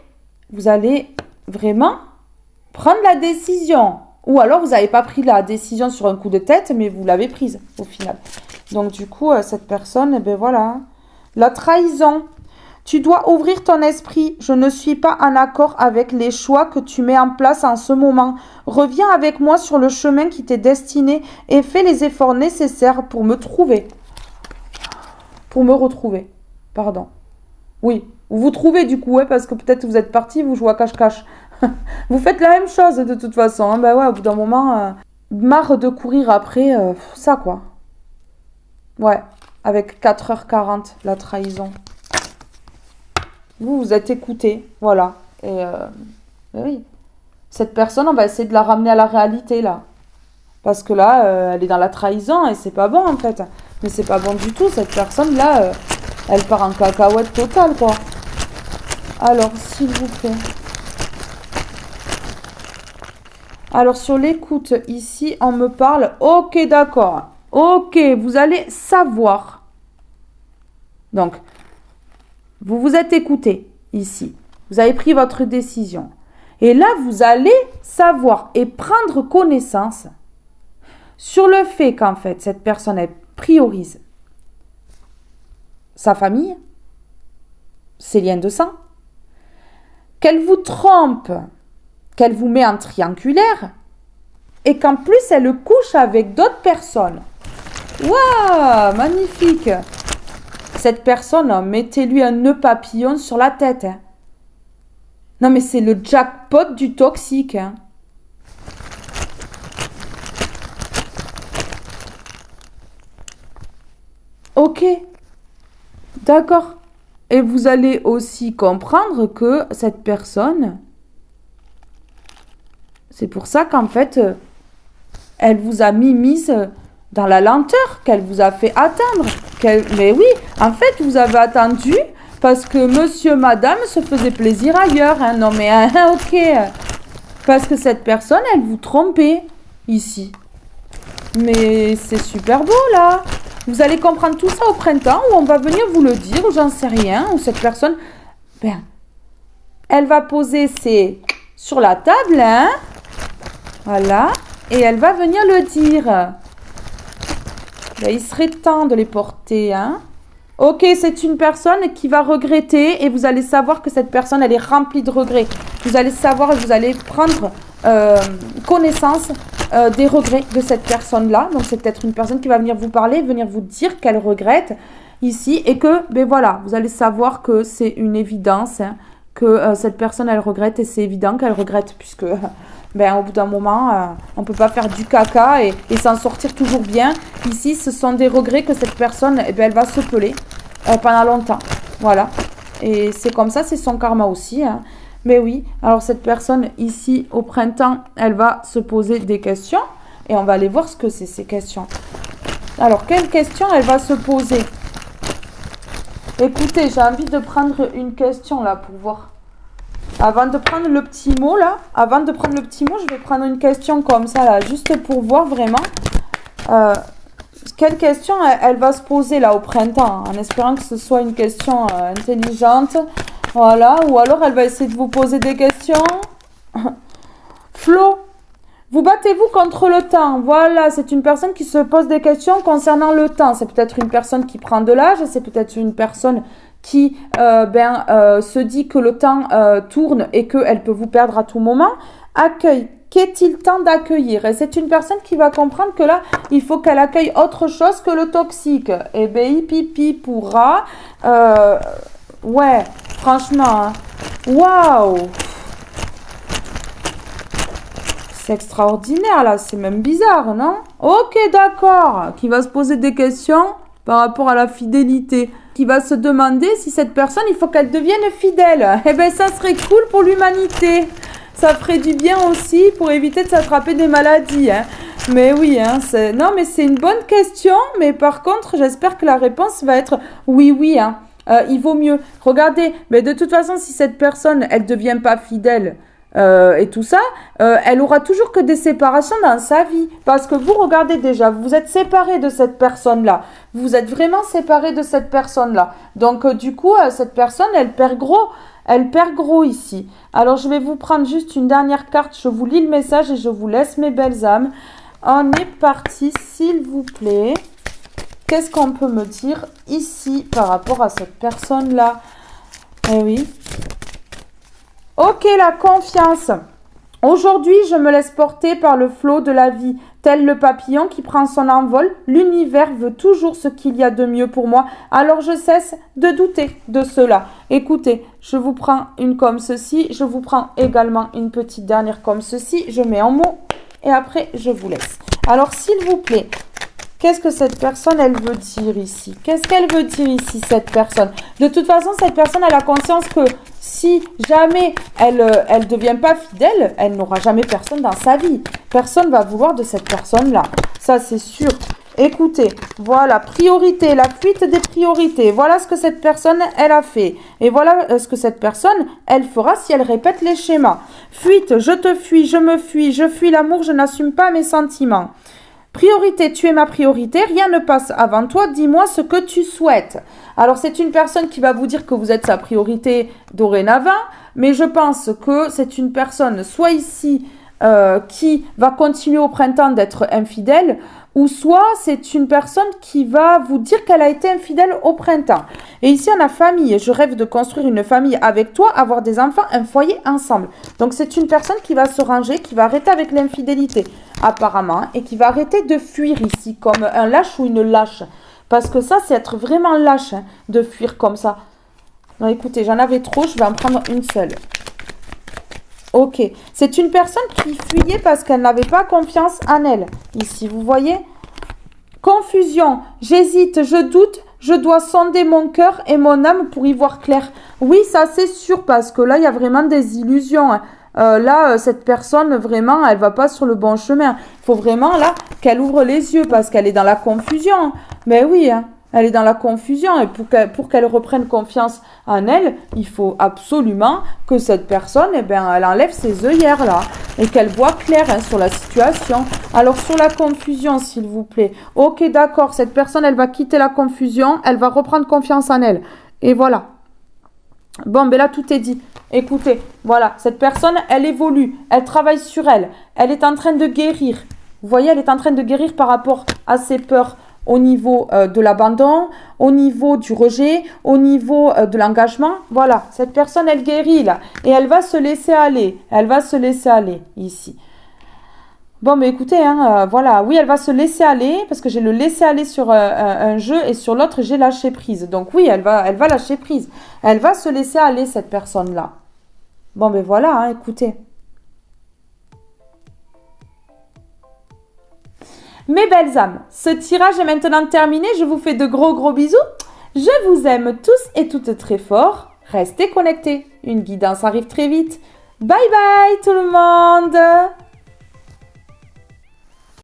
vous allez vraiment prendre la décision. Ou alors vous n'avez pas pris la décision sur un coup de tête, mais vous l'avez prise au final. Donc du coup, cette personne, voilà. La trahison. Tu dois ouvrir ton esprit. Je ne suis pas en accord avec les choix que tu mets en place en ce moment. Reviens avec moi sur le chemin qui t'est destiné et fais les efforts nécessaires pour me trouver. Pour me retrouver. Pardon. Oui, vous trouvez du coup, parce que peut-être vous êtes parti, vous jouez à cache-cache. Vous faites la même chose de toute façon. Ben ouais, au bout d'un moment, marre de courir après ça, quoi. Ouais, avec 4h40, la trahison. Vous êtes écouté, voilà. Et oui, cette personne, on va essayer de la ramener à la réalité, là. Parce que là, elle est dans la trahison et c'est pas bon, en fait. Mais c'est pas bon du tout, cette personne-là, elle part en cacahuète totale, quoi. Alors, s'il vous plaît. Alors, sur l'écoute, ici, on me parle. Ok, d'accord. Ok, vous allez savoir. Donc, vous vous êtes écouté ici. Vous avez pris votre décision. Et là, vous allez savoir et prendre connaissance sur le fait qu'en fait, cette personne, elle priorise sa famille, ses liens de sang, qu'elle vous trompe, qu'elle vous met en triangulaire et qu'en plus, elle couche avec d'autres personnes. Waouh, magnifique! Cette personne, mettez-lui un nœud papillon sur la tête. Non, mais c'est le jackpot du toxique. Ok, d'accord. Et vous allez aussi comprendre que cette personne, c'est pour ça qu'en fait, elle vous a mise dans la lenteur, qu'elle vous a fait attendre. Mais oui, en fait, vous avez attendu parce que monsieur, madame se faisait plaisir ailleurs. Non mais, ok. Parce que cette personne, elle vous trompait ici. Mais c'est super beau là. Vous allez comprendre tout ça au printemps où on va venir vous le dire, ou j'en sais rien, où cette personne, elle va poser ses sur la table, hein. Voilà. Et elle va venir le dire. Il serait temps de les porter, hein. Ok, c'est une personne qui va regretter et vous allez savoir que cette personne, elle est remplie de regrets. Vous allez savoir et vous allez prendre connaissance des regrets de cette personne-là. Donc, c'est peut-être une personne qui va venir vous parler, venir vous dire qu'elle regrette ici et que, voilà, vous allez savoir que c'est une évidence, hein, que cette personne, elle regrette et c'est évident qu'elle regrette puisque... au bout d'un moment, on ne peut pas faire du caca et s'en sortir toujours bien. Ici, ce sont des regrets que cette personne, elle va se peler pendant longtemps. Voilà. Et c'est comme ça, c'est son karma aussi. Hein. Mais oui, alors cette personne ici, au printemps, elle va se poser des questions. Et on va aller voir ce que c'est ces questions. Alors, quelles questions elle va se poser? Écoutez, j'ai envie de prendre une question là pour voir. Avant de prendre le petit mot là, je vais prendre une question comme ça là, juste pour voir vraiment quelle question elle va se poser là au printemps, en espérant que ce soit une question intelligente, voilà, ou alors elle va essayer de vous poser des questions. Flo, vous battez-vous contre le temps? Voilà, c'est une personne qui se pose des questions concernant le temps. C'est peut-être une personne qui prend de l'âge, c'est peut-être une personne qui se dit que le temps tourne et qu'elle peut vous perdre à tout moment. Accueil. Qu'est-il temps d'accueillir? Et c'est une personne qui va comprendre que là, il faut qu'elle accueille autre chose que le toxique. Et pipi pourra. Ouais, franchement. Hein. Waouh! C'est extraordinaire là, c'est même bizarre, non? Ok, d'accord. Qui va se poser des questions par rapport à la fidélité. Qui va se demander si cette personne, il faut qu'elle devienne fidèle. Eh bien, ça serait cool pour l'humanité. Ça ferait du bien aussi pour éviter de s'attraper des maladies. Hein. Mais oui, hein, non, mais c'est une bonne question. Mais par contre, j'espère que la réponse va être oui, hein. Il vaut mieux. Regardez, mais de toute façon, si cette personne, elle ne devient pas fidèle, et tout ça, elle aura toujours que des séparations dans sa vie. Parce que vous, regardez déjà, vous êtes séparés de cette personne-là. Vous êtes vraiment séparés de cette personne-là. Donc, du coup, cette personne, elle perd gros. Elle perd gros ici. Alors, je vais vous prendre juste une dernière carte. Je vous lis le message et je vous laisse, mes belles âmes. On est parti, s'il vous plaît. Qu'est-ce qu'on peut me dire ici par rapport à cette personne-là? Eh oui. Ok, la confiance. Aujourd'hui, je me laisse porter par le flot de la vie. Tel le papillon qui prend son envol, l'univers veut toujours ce qu'il y a de mieux pour moi. Alors je cesse de douter de cela. Écoutez, je vous prends une comme ceci. Je vous prends également une petite dernière comme ceci. Je mets en mots et après, je vous laisse. Alors, s'il vous plaît, qu'est-ce que cette personne, elle veut dire ici? Qu'est-ce qu'elle veut dire ici, cette personne? De toute façon, cette personne, elle a conscience que si jamais elle ne devient pas fidèle, elle n'aura jamais personne dans sa vie. Personne ne va vouloir de cette personne-là. Ça, c'est sûr. Écoutez, voilà, priorité, la fuite des priorités. Voilà ce que cette personne, elle a fait. Et voilà ce que cette personne, elle fera si elle répète les schémas. Fuite, je te fuis, je fuis l'amour, je n'assume pas mes sentiments. Priorité, tu es ma priorité, rien ne passe avant toi, dis-moi ce que tu souhaites. Alors c'est une personne qui va vous dire que vous êtes sa priorité dorénavant, mais je pense que c'est une personne soit ici qui va continuer au printemps d'être infidèle, ou soit c'est une personne qui va vous dire qu'elle a été infidèle au printemps. Et ici on a famille, je rêve de construire une famille avec toi, avoir des enfants, un foyer ensemble. Donc c'est une personne qui va se ranger, qui va arrêter avec l'infidélité apparemment, et qui va arrêter de fuir ici comme un lâche ou une lâche. Parce que ça c'est être vraiment lâche, hein, de fuir comme ça. Non écoutez, j'en avais trop, je vais en prendre une seule. Ok, c'est une personne qui fuyait parce qu'elle n'avait pas confiance en elle. Ici, vous voyez? Confusion, j'hésite, je doute, je dois sonder mon cœur et mon âme pour y voir clair. Oui, ça c'est sûr parce que là, il y a vraiment des illusions. Hein. Cette personne, vraiment, elle va pas sur le bon chemin. Il faut vraiment, là, qu'elle ouvre les yeux parce qu'elle est dans la confusion. Mais oui, hein. Elle est dans la confusion et pour qu'elle reprenne confiance en elle, il faut absolument que cette personne, elle enlève ses œillères là. et qu'elle voit clair hein, sur la situation. Alors, sur la confusion, s'il vous plaît. Ok, d'accord, cette personne, elle va quitter la confusion, elle va reprendre confiance en elle. Et voilà. Bon, ben là, tout est dit. Écoutez, voilà, cette personne, elle évolue, elle travaille sur elle, elle est en train de guérir. Vous voyez, elle est en train de guérir par rapport à ses peurs au niveau de l'abandon, au niveau du rejet, au niveau de l'engagement. Voilà, cette personne, elle guérit là. Et elle va se laisser aller. Elle va se laisser aller ici. Bon, mais écoutez, hein, voilà, oui, elle va se laisser aller parce que j'ai le laisser aller sur un jeu et sur l'autre, j'ai lâché prise. Donc oui, elle va lâcher prise. Elle va se laisser aller, cette personne-là. Bon, ben voilà, hein, écoutez. Mes belles âmes, ce tirage est maintenant terminé. Je vous fais de gros bisous. Je vous aime tous et toutes très fort. Restez connectés. Une guidance arrive très vite. Bye bye tout le monde.